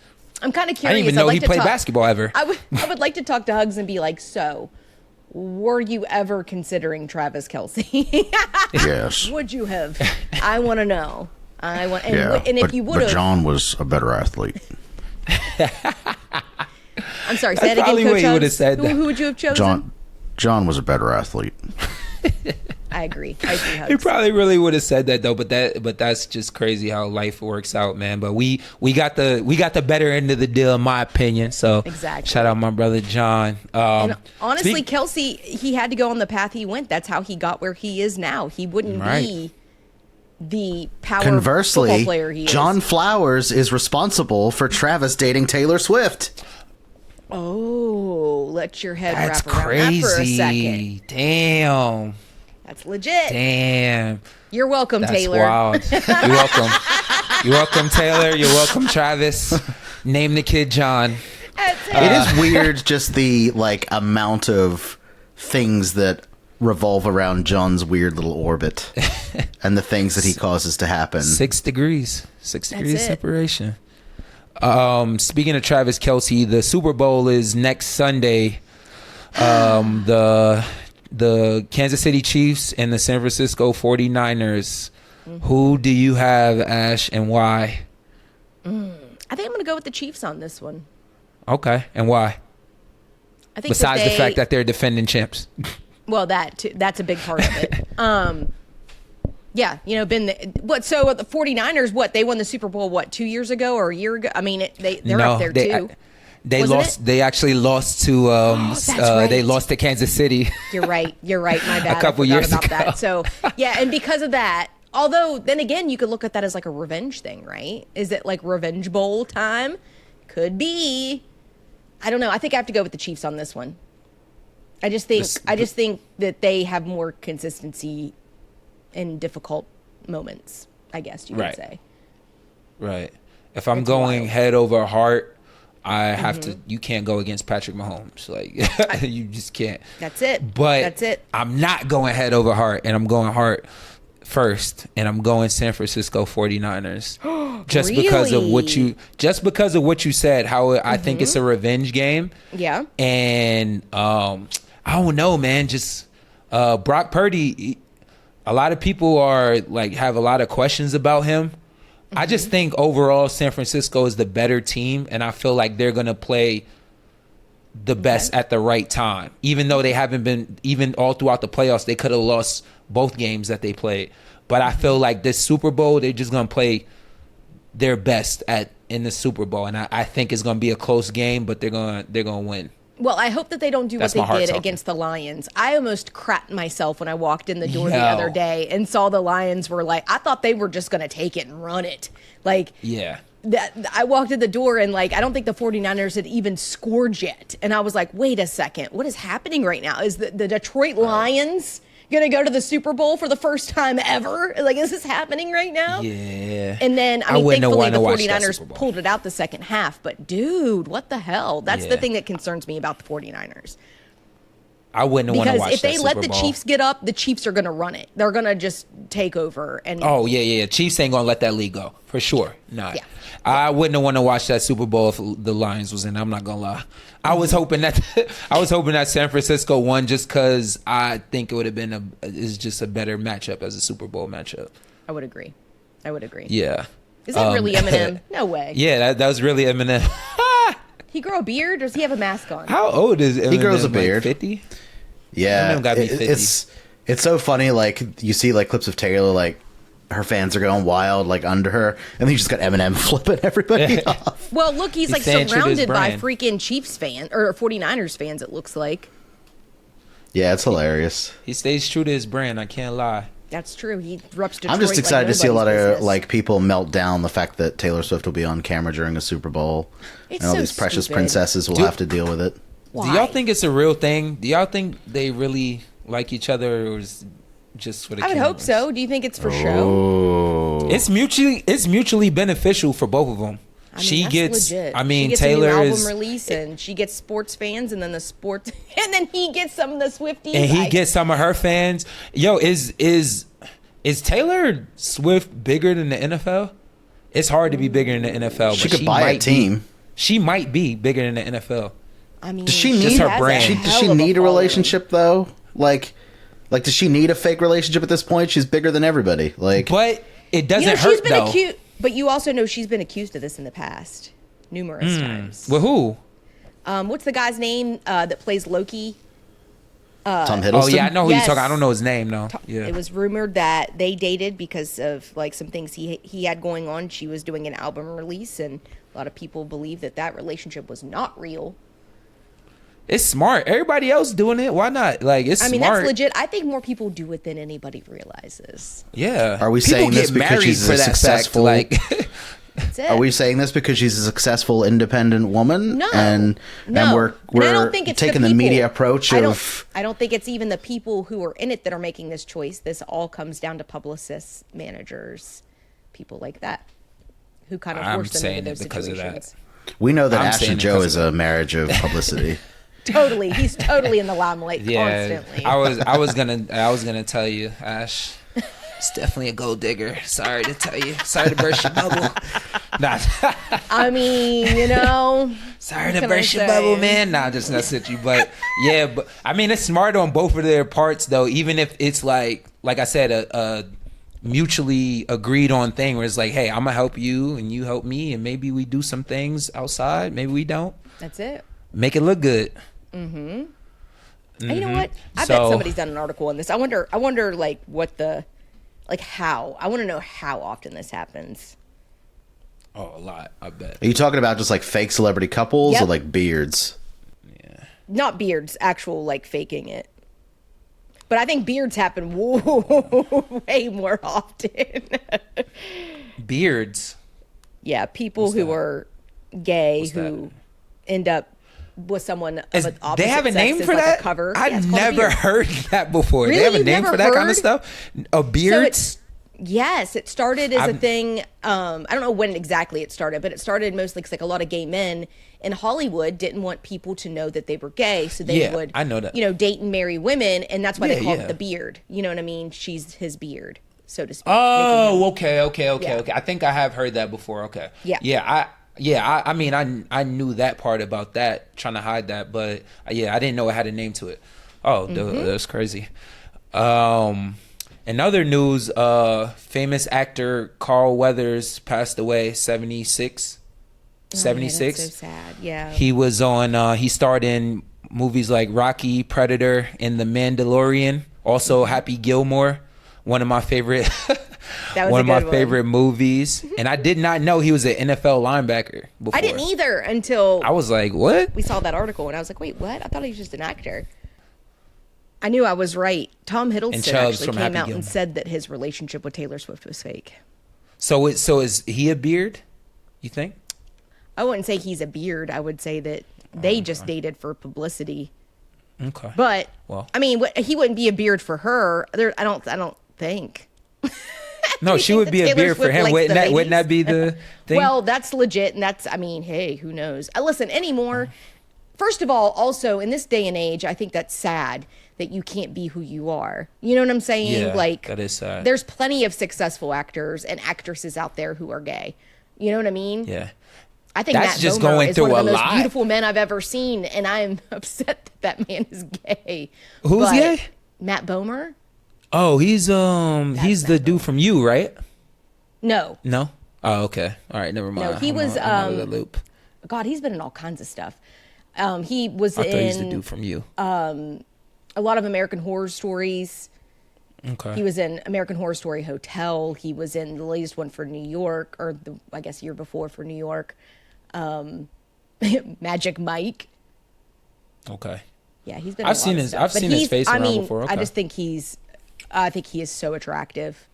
I'm kind of curious. I didn't even know he played basketball ever. I would like to talk to Hugs and be like, so, were you ever considering Travis Kelce? Yes. Would you have? I want to know. And if you would but have. John was a better athlete. I'm sorry, say that again, Coach Hugs. Who would you have chosen? John was a better athlete. I agree. Hugs. He probably really would have said that though, but that's just crazy how life works out, man. But we got the better end of the deal, in my opinion. So exactly. Shout out my brother John. And honestly, Kelce, he had to go on the path he went. That's how he got where he is now. He wouldn't be the power football player he is. John Flowers is responsible for Travis dating Taylor Swift. Oh, let your head That's wrap around crazy. that for a second. Damn. That's legit. Damn. You're welcome, That's Taylor. Wild. You're welcome. You're welcome, Taylor. You're welcome, Travis. Name the kid John. It is weird, just the amount of things that revolve around John's weird little orbit and the things that he causes to happen. 6 degrees. 6 degrees it. separation. Speaking of Travis Kelce, the Super Bowl is next Sunday. The Kansas City Chiefs and the San Francisco 49ers. Who do you have, Ash, and why? I think I'm going to go with the Chiefs on this one. Okay, and why? I think Besides the fact that they're defending champs. Well, that's a big part of it. Yeah, so the 49ers, they won the Super Bowl, 2 years ago or a year ago? I mean, they're up there too. They Wasn't lost. it? They actually lost to. That's right. They lost to Kansas City. You're right. My bad. A couple I forgot years about ago. that. So, yeah, and because of that, although then again, you could look at that as like a revenge thing, right? Is it like Revenge Bowl time? Could be. I don't know. I think I have to go with the Chiefs on this one. I just think that they have more consistency in difficult moments, I guess you could say. Right. If I'm It's going wild. head over heart, I have to. You can't go against Patrick Mahomes. Like you just can't. That's it. But That's it. I'm not going head over heart, and I'm going heart first, and I'm going San Francisco 49ers. Just because of what you said, how I think it's a revenge game. Yeah. And I don't know, man. Just Brock Purdy. A lot of people are like have a lot of questions about him. I just think overall San Francisco is the better team, and I feel like they're gonna play the best at the right time. Even though they haven't been, even all throughout the playoffs, they could have lost both games that they played. But I feel like this Super Bowl, they're just gonna play their best in the Super Bowl, and I think it's gonna be a close game, but they're gonna win. Well, I hope that they don't do That's what my heart they did talking. against the Lions. I almost crapped myself when I walked in the door the Yo. other day and saw the Lions were like, I thought they were just going to take it and run it. Like, Yeah. I walked in the door and like, I don't think the 49ers had even scored yet. And I was like, wait a second, what is happening right now? Is the Detroit Lions going to go to the Super Bowl for the first time ever? Like, is this happening right now? Yeah. And then, I wouldn't have thankfully the wanted to watch that 49ers Super Bowl. pulled it out the second half. But dude, what the hell? That's the Yeah. thing that concerns me about the 49ers. I wouldn't want to Because watch if they that let Super the Bowl. Chiefs get up, the Chiefs are going to run it. They're going to just take over. And Oh yeah. Chiefs ain't gonna let that lead go for sure. Nah. Yeah. I wouldn't have want to watch that Super Bowl if the Lions was in. I'm not gonna lie. I was hoping that San Francisco won just because I think it would have been is just a better matchup as a Super Bowl matchup. I would agree. Yeah. Is that really Eminem? No way. Yeah, that was really Eminem. He grow a beard or does he have a mask on? How old is Eminem? He grows a beard. 50? Yeah, Eminem gotta be 50. it's so funny. Like you see like clips of Taylor, like her fans are going wild, like under her, and then you just got Eminem flipping everybody off. Well, look, he's like staying true to his surrounded by brand. freaking Chiefs fans or 49ers fans, it looks like. Yeah, it's hilarious. He stays true to his brand. I can't lie. That's true. He reps Detroit. I'm just like excited to see a lot nobody's of business. like people melt down the fact that Taylor Swift will be on camera during a Super Bowl, It's and all so these precious stupid. princesses will Dude. have to deal with it. Why? Do y'all think it's a real thing? Do y'all think they really like each other, or is just for the I would hope cameras? so. Do you think it's for show? Oh, It's mutually beneficial for both of them. I mean, She that's gets. legit. I mean, she gets Taylor a new album is, release, and she gets sports fans, and then the sports, and then he gets some of the Swifties, and he like- gets some of her fans. Yo, is Taylor Swift bigger than the NFL? It's hard to be bigger than the NFL. she but could buy a might team. Be, she might be bigger than the NFL. I mean, Does she she need her has brand. a Does hell she of need a following. relationship though? Like, does she need a fake relationship at this point? She's bigger than everybody. Like, But it doesn't You know, hurt she's been though. accused, but you also know she's been accused of this in the past, numerous times. With who? What's the guy's name that plays Loki? Tom Hiddleston. Oh yeah, I know who Yes. you're talking. I don't know his name though. Yeah. It was rumored that they dated because of like some things he had going on. She was doing an album release, and a lot of people believe that relationship was not real. It's smart. Everybody else doing it. Why not? Like it's I mean, smart. that's legit. I think more people do it than anybody realizes. Yeah. Are we People saying this get because married she's for a that successful- Fact. Like, That's it. Are we saying this because she's a successful, independent woman? No. and No. we're And I don't think it's taking the the media people. approach of I don't think it's even the people who are in it that are making this choice. This all comes down to publicists, managers, people like that, who kind of I'm force them saying into it those because of that. situations. we know that I'm Ash saying and it Joe 'cause is of a marriage of publicity. totally. He's totally in the limelight constantly. I was gonna tell you, Ash. It's definitely a gold digger. Sorry to tell you. Sorry to burst your bubble. Nah. I mean, Sorry to burst your bubble, man. Nah, just messing with you. But yeah, but I mean, it's smart on both of their parts, though. Even if it's like I said, a mutually agreed on thing where it's like, hey, I'm gonna help you and you help me, and maybe we do some things outside. Maybe we don't. That's it. Make it look good. Mm-hmm. And you know what? I bet somebody's done an article on this. I wonder, like, what the. Like how? I want to know how often this happens. Oh, a lot, I bet. Are you talking about just like fake celebrity couples Yep. or like beards? Yeah. Not beards, actual like faking it. But I think beards happen way more often. Beards? Yeah, people What's who that? are gay What's who end up with someone of an opposite They have a sex name as, for like, that? a cover. Yeah, I've it's called a never beard. heard that before. Really? They have a You've name never for that kind of heard? stuff? A beards? Yes, it started as a I've- thing. I don't know when exactly it started, but it started mostly because like a lot of gay men in Hollywood didn't want people to know that they were gay, so they Yeah, would, I know that. Date and marry women, and that's why they Yeah, called yeah. it the beard. You know what I mean? She's his beard, so to speak. Oh, making him- okay. I think I have heard that before. Okay. Yeah. I mean, I knew that part about that, trying to hide that, but yeah, I didn't know it had a name to it. Oh, that's crazy. In other news, famous actor Carl Weathers passed away, 76. Oh, man, 76. that's so sad. Yeah. He was on. He starred in movies like Rocky, Predator, and The Mandalorian. Also, Happy Gilmore, one of my favorite. That was one a of my good one. favorite movies. And I did not know he was an NFL linebacker before. I didn't either until I was like, what? we saw that article, and I was like, wait, what? I thought he was just an actor. I knew I was right. Tom Hiddleston Chubbs actually from came Happy out Gilmore. and said that his relationship with Taylor Swift was fake. So is he a beard? You think? I wouldn't say he's a beard. I would say that they just dated for publicity. Okay. But Well. I mean, he wouldn't be a beard for her. I don't think. No, You she think would that be a Taylor beard for Swift him. likes Wouldn't the that, wouldn't ladies? that be the thing? Well, that's legit, and that's. I mean, hey, who knows? Listen, anymore. First of all, also in this day and age, I think that's sad that you can't be who you are. You know what I'm saying? Yeah, like that is sad. There's plenty of successful actors and actresses out there who are gay. You know what I mean? Yeah. I think That's Matt just Bomer going is through one of a the most lot. beautiful men I've ever seen, and I am upset that man is gay. Who's But gay? Matt Bomer? Oh, he's the dude from You, right? No. No. Oh, okay. All right, never mind. No, he I'm was, out of the loop. God, he's been in all kinds of stuff. He was I thought he's the in dude from You. a lot of American Horror Stories. Okay. He was in American Horror Story Hotel. He was in the latest one for New York, or I guess year before for New York. Magic Mike. Okay. Yeah, he's been. I've in a lot seen of his- stuff. I've But seen his he's- face I around mean, before, I okay. just think I think he is so attractive.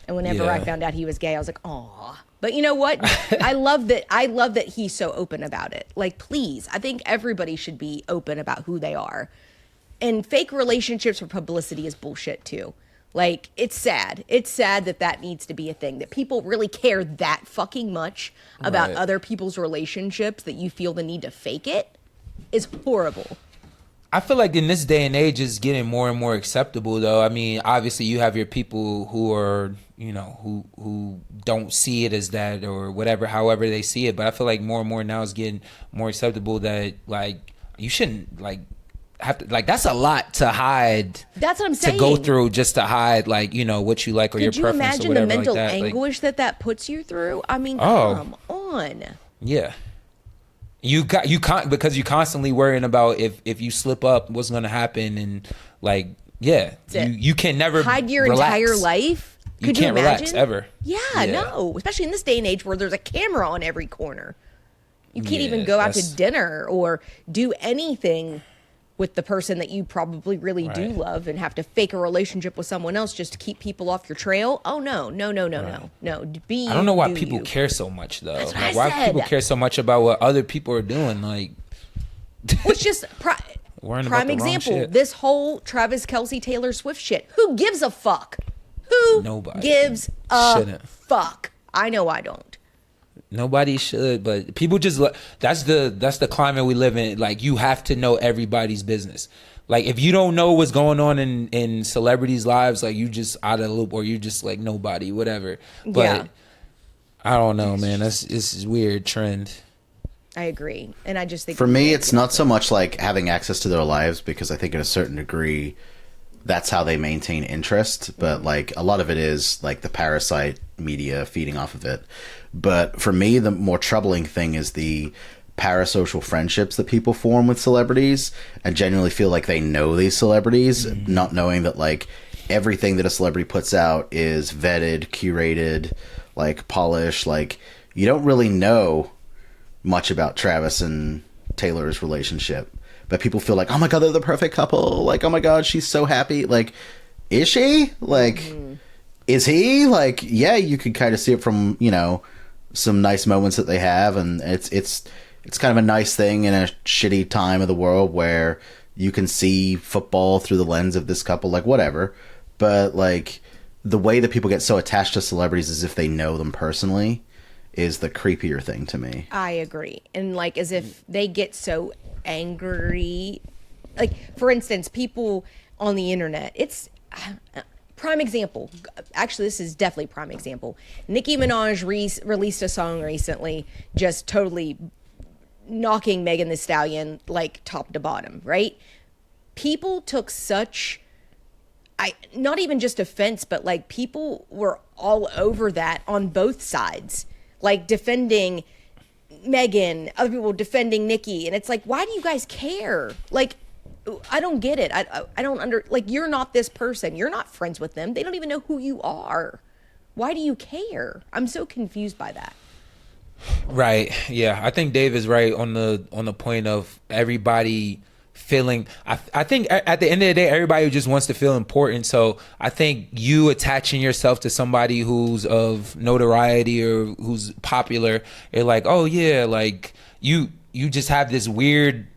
And whenever I Yeah. found out he was gay, I was like, "Aw." But you know what? I love that. I love that he's so open about it. Like, please, I think everybody should be open about who they are. And fake relationships for publicity is bullshit too. Like, it's sad. It's sad that that needs to be a thing. That people really care that fucking much about Right. other people's relationships that you feel the need to fake it is horrible. I feel like in this day and age, it's getting more and more acceptable, though. I mean, obviously, you have your people who are, who don't see it as that or whatever, however they see it. But I feel like more and more now it's getting more acceptable that, like, you shouldn't, like, have to, like, that's a lot to hide. That's what I'm saying. To go through just to hide, like, what you like or your Could you preference or imagine whatever the mental like that. Like, anguish that puts you through? I mean, Oh. come on. yeah. You can't, because you constantly worrying about if you slip up, what's gonna happen, and like, yeah, it. you can never Hide your relax. entire life? You Could can't you imagine? relax ever. Yeah, Yeah. no. Especially in this day and age where there's a camera on every corner. You can't Yeah, even go out that's- to dinner or do anything with the person that you probably really do Right. love and have to fake a relationship with someone else just to keep people off your trail. Oh, no. Be I don't know why do people you. care so much though. That's what Like, I why said. people care so much about what other people are doing? Like, Well, it's just Worrying about prime the wrong example. shit. This whole Travis Kelce Taylor Swift shit. Who gives a fuck? Who Nobody. gives a Shouldn't. fuck? I know I don't. Nobody should, but people just that's the climate we live in. Like, you have to know everybody's business. Like, if you don't know what's going on in celebrities' lives, like, you just out of the loop, or you just like nobody, whatever. But Yeah. I don't know, man. It's a weird trend. I agree. And I just think For me, it's not so much like having access to their lives, because I think in a certain degree that's how they maintain interest, but like a lot of it is like the parasite media feeding off of it. But for me, the more troubling thing is the parasocial friendships that people form with celebrities and genuinely feel like they know these celebrities, not knowing that like everything that a celebrity puts out is vetted, curated, like polished. Like, you don't really know much about Travis and Taylor's relationship, but people feel like, oh my god, they're the perfect couple. Like, oh my god, she's so happy. Like, is she? Like, is he? Like, yeah, you can kind of see it from, you know, some nice moments that they have, and it's kind of a nice thing in a shitty time of the world where you can see football through the lens of this couple, like, whatever. But like, the way that people get so attached to celebrities as if they know them personally is the creepier thing to me. I agree. And like, as if they get so angry. Like, for instance, people on the internet, it's prime example. Actually, this is definitely prime example. Nicki Minaj released a song recently, just totally knocking Megan Thee Stallion like top to bottom, right? People took such, not even just offense, but like people were all over that on both sides, like defending Megan, other people defending Nicki, and it's like, why do you guys care? Like, I don't get it. I don't like, you're not this person. You're not friends with them. They don't even know who you are. Why do you care? I'm so confused by that. Right. Yeah. I think Dave is right on the point of everybody feeling. I think at the end of the day, everybody just wants to feel important. So I think you attaching yourself to somebody who's of notoriety or who's popular, you're like, oh yeah, like you just have this weird.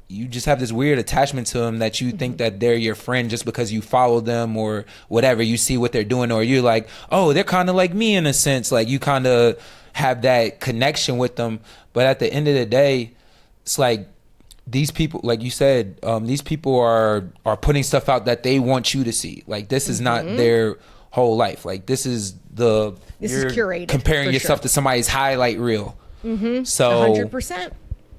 You just have this weird attachment to them that you think that they're your friend just because you follow them or whatever. You see what they're doing, or you're like, oh, they're kind of like me in a sense. Like, you kind of have that connection with them. But at the end of the day, it's like, these people, like you said, these people are putting stuff out that they want you to see. Like, this is not their whole life. Like, this is curated, comparing yourself to somebody's highlight reel. So 100%.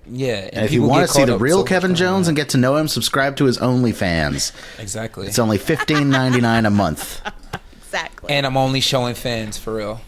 Yeah, And if you want to see the real Kevin Jones and get to know him, subscribe to his OnlyFans. Exactly. It's only $15.99 a month. Exactly. And I'm only showing fans, for real.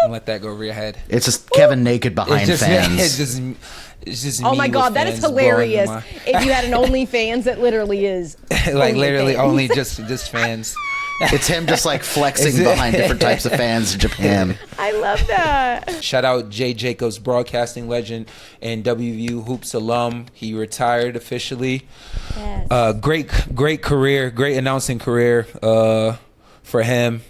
Don't let that go over your head. It's just Kevin naked behind fans. It's just oh me my with god, that is fans blowing hilarious. my- If you had an OnlyFans, it literally is. like, literally OnlyFans. only just fans. It's him just like flexing behind different types of fans in Japan. I love that. Shout out Jay Jacobs, broadcasting legend and WVU Hoops alum. He retired officially. Yes. Great career, great announcing career for him.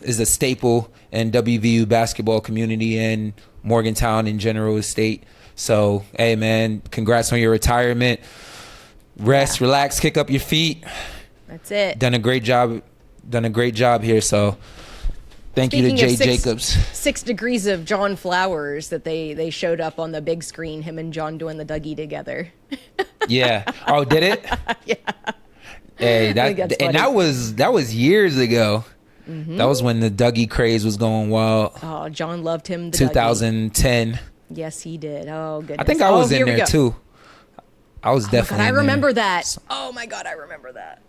Is a staple in WVU basketball community and Morgantown in general state. So, hey man, congrats on your retirement. Rest, relax, kick up your feet. That's it. Done a great job here. So, thank you to Speaking Jay of Jacobs. 6 Degrees of John Flowers that they showed up on the big screen, him and John doing the Dougie together. Yeah. Oh, did it? Yeah. Hey, think that's funny. that was years ago. That was when the Dougie craze was going wild. Oh, John loved him. The Dougie. 2010. Yes, he did. Oh, goodness. I think I was in here we there go. too. I was definitely. God, I in there. remember that. Oh my God, I remember that.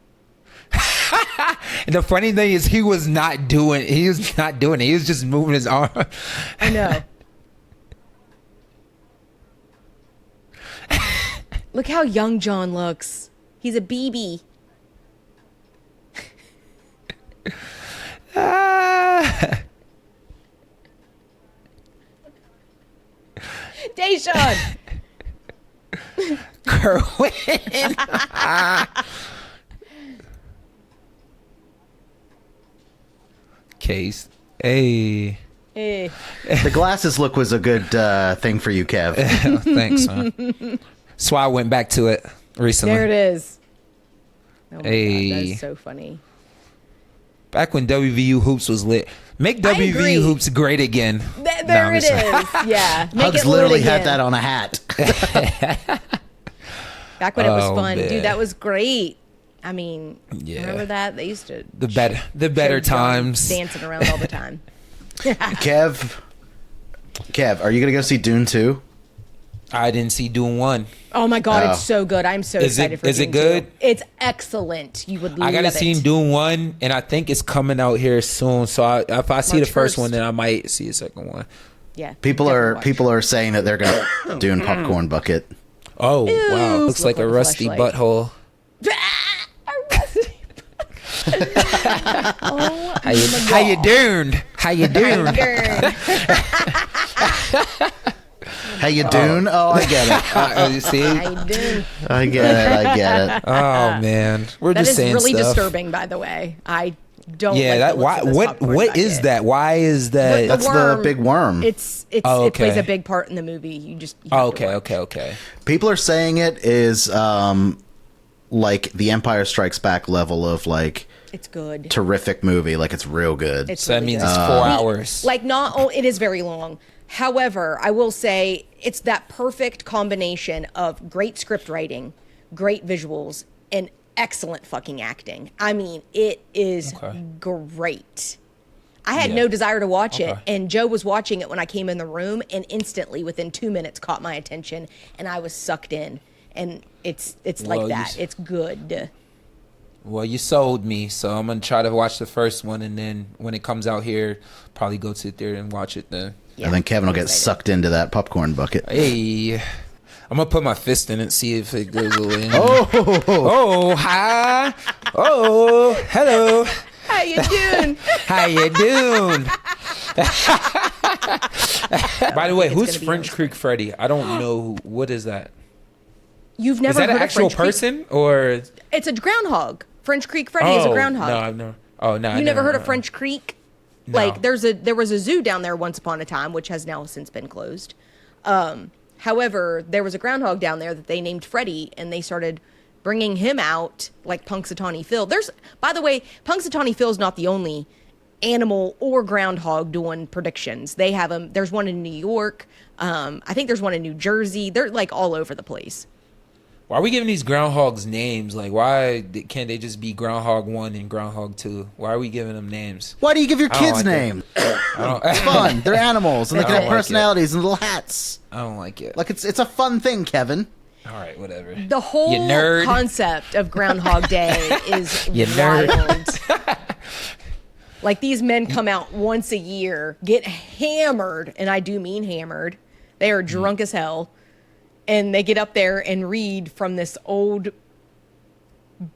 And the funny thing is, he was not doing it. He was just moving his arm. I know. Look how young John looks. He's a BB. Deshaun. Kerwin. Case. Hey. Hey. The glasses look was a good thing for you, Kev. Thanks, man. So I went back to it recently. There it is. Oh my Hey. God, that is so funny. Back when WVU Hoops was lit. Make I WV agree. hoops great again. There it is. Yeah. Make Hugs it lit literally again. had that on a hat. Back when it was Oh, fun. man. Dude, that was great. I mean, Yeah. remember that? They used to The better show John times. dancing around all the time. Kev, are you gonna go see Dune 2? I didn't see Dune 1. Oh my god, Oh. it's so good. I'm so Is it- excited for is it Dune 2. good? It's excellent. You would love I gotta it. see Dune 1, and I think it's coming out here soon. So if I see March the first 1st. one, then I might see a second one. Yeah. People definitely watch. are saying that they're gonna Dune popcorn bucket. Oh, wow. Ew. Looks like a Look like a rusty fleshlight. butthole. A rusty- oh, How you doing? How you doing? Darn. Hey, you Dune? Oh, I get it. You see? How you doing? I get it. Oh, man. We're That just is saying really stuff. disturbing, by the way. I don't Yeah, like that the looks why of this what popcorn what is bucket. that? Why is that? That's the big worm. It's Oh, it plays okay. a big part in the movie. You have Oh, to watch. okay. People are saying it is like the Empire Strikes Back level of like It's good. terrific movie. Like it's real good. It's So that really means good. it's 4 hours. Like it is very long. However, I will say it's that perfect combination of great script writing, great visuals, and excellent fucking acting. I mean, it is Okay. great. I had Yeah. no desire to watch it, Okay. and Joe was watching it when I came in the room, and instantly, within 2 minutes, caught my attention, and I was sucked in. And it's Well, like you that. It's good. Well, you sold me, so I'm gonna try to watch the first one, and then when it comes out here, probably go sit there and watch it then. Yeah, and then Kevin will I'm get excited. sucked into that popcorn bucket. Hey, I'm gonna put my fist in it and see if it goes in. Oh, hi. Oh, hello. How you doing? How you doing? By the way, It's who's gonna be French on Creek Freddy? I don't know what is that. You've Is never that heard an of actual French Creek? person or? It's a groundhog. French Creek Freddy is a groundhog. No, I've never. Oh no, You never heard of French Creek? No. Like there was a zoo down there once upon a time, which has now since been closed. However, there was a groundhog down there that they named Freddy, and they started bringing him out like Punxsutawney Phil. By the way, Punxsutawney Phil's not the only animal or groundhog doing predictions. They have them. There's one in New York. I think there's one in New Jersey. They're like all over the place. Why are we giving these groundhogs names? Like, why can't they just be Groundhog 1 and Groundhog 2? Why are we giving them names? Why do you give your I don't kids like that. names? I don't, It's fun. They're animals and they I can don't have like it. personalities and little hats. I don't like it. Like it's a fun thing, Kevin. All right, whatever. The whole You nerd. concept of Groundhog Day is You nerd. wild. Like these men come out once a year, get hammered, and I do mean hammered. They are drunk as hell, and they get up there and read from this old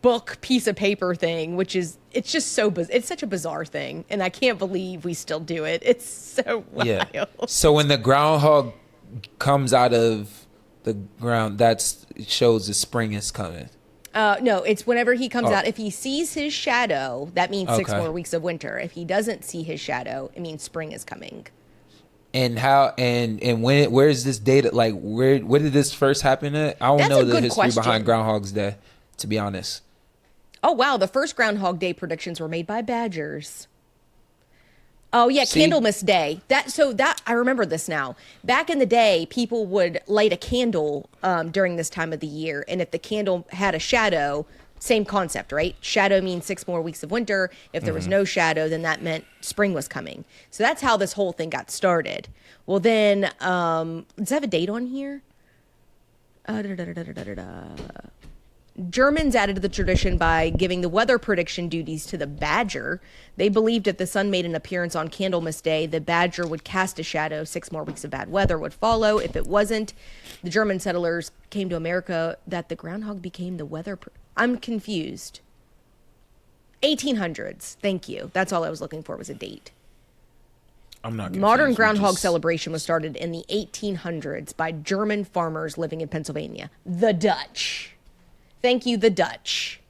book piece of paper thing, which is it's just so it's such a bizarre thing, and I can't believe we still do it. It's so wild. Yeah. So when the groundhog comes out of the ground, it shows the spring is coming. No, it's whenever he comes Oh. out. If he sees his shadow, that means 6 Okay. more weeks of winter. If he doesn't see his shadow, it means spring is coming. And how and where is this data? Like where did this first happen at? I don't That's know a the good history behind question. Groundhog's Day, to be honest. Oh wow, the first Groundhog Day predictions were made by badgers. Oh yeah, See? Candlemas Day. That I remember this now. Back in the day, people would light a candle during this time of the year, and if the candle had a shadow, same concept, right? Shadow means 6 more weeks of winter. If there was no shadow, then that meant spring was coming. So that's how this whole thing got started. Well, then does it have a date on here? Germans added to the tradition by giving the weather prediction duties to the badger. They believed if the sun made an appearance on Candlemas Day, the badger would cast a shadow. 6 more weeks of bad weather would follow. If it wasn't, the German settlers came to America that the groundhog became the weather. I'm confused. 1800s. Thank you. That's all I was looking for was a date. I'm not Modern confused. groundhog celebration was started in the 1800s by German farmers living in Pennsylvania. The Dutch. Thank you, the Dutch.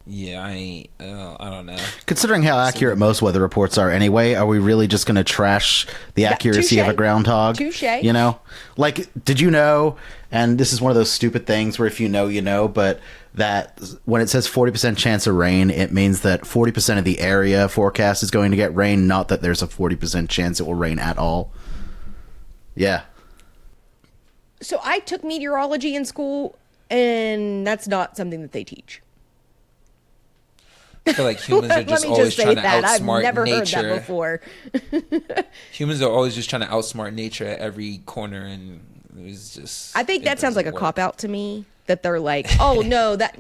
Yeah, I don't know. Considering how accurate most weather reports are anyway, are we really just going to trash the accuracy of a groundhog? Touche. You know? Like, did you know, and this is one of those stupid things where if you know, you know, but that when it says 40% chance of rain, it means that 40% of the area forecast is going to get rain, not that there's a 40% chance it will rain at all. Yeah. So I took meteorology in school, and that's not something that they teach. I feel like humans are just Let me always just say trying to that. I've outsmart never nature. heard that before. Humans are always just trying to outsmart nature at every corner, and it's just. I think that sounds like a cop-out to me, that they're like, oh, no, that's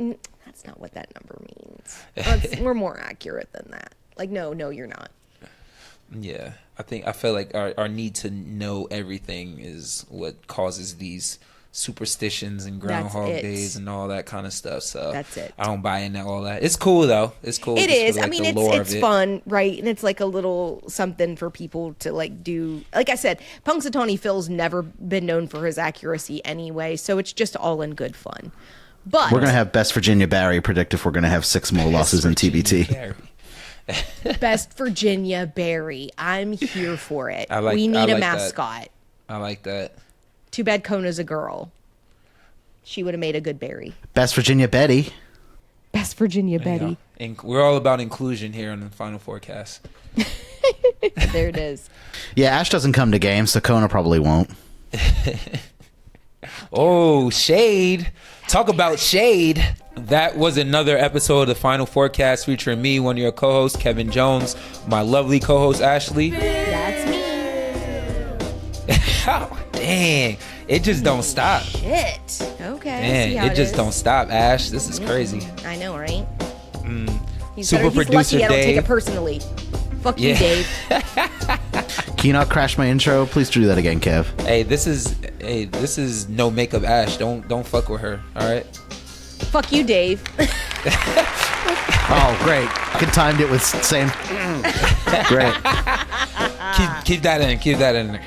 not what that number means. We're more accurate than that. Like, no, you're not. Yeah, I feel like our need to know everything is what causes these superstitions and Groundhog Days and all that kind of stuff. So that's it. I don't buy into all that. It's cool though. It's cool. It is. Like, I mean, it's fun, right? And it's like a little something for people to like do. Like I said, Punxsutawney Phil's never been known for his accuracy anyway, so it's just all in good fun. But we're gonna have Best Virginia Barry predict if we're gonna have 6 more losses in TBT. Best Virginia Barry. I'm here for it. We need a mascot. I like that. Too bad Kona's a girl. She would have made a good Barry. Best Virginia Betty. Best Virginia Betty. We're all about inclusion here on the Final Forecast. There it is. Yeah, Ash doesn't come to games, so Kona probably won't. Oh, shade. Talk about shade. That was another episode of the Final Forecast featuring me, one of your co-hosts, Kevin Jones, my lovely co-host, Ashley. That's me. Oh, dang. It just don't stop. Shit. Okay. Man, it just don't stop, Ash. This is crazy. I know, right? He's Super producer lucky I don't take Dave. it personally. Fuck you, Dave. Can you not crash my intro? Please do that again, Kev. Hey, this is no makeup Ash. Don't fuck with her. All right. Fuck you, Dave. Oh, great. I timed it with saying. Great. Keep that in. Keep that in there.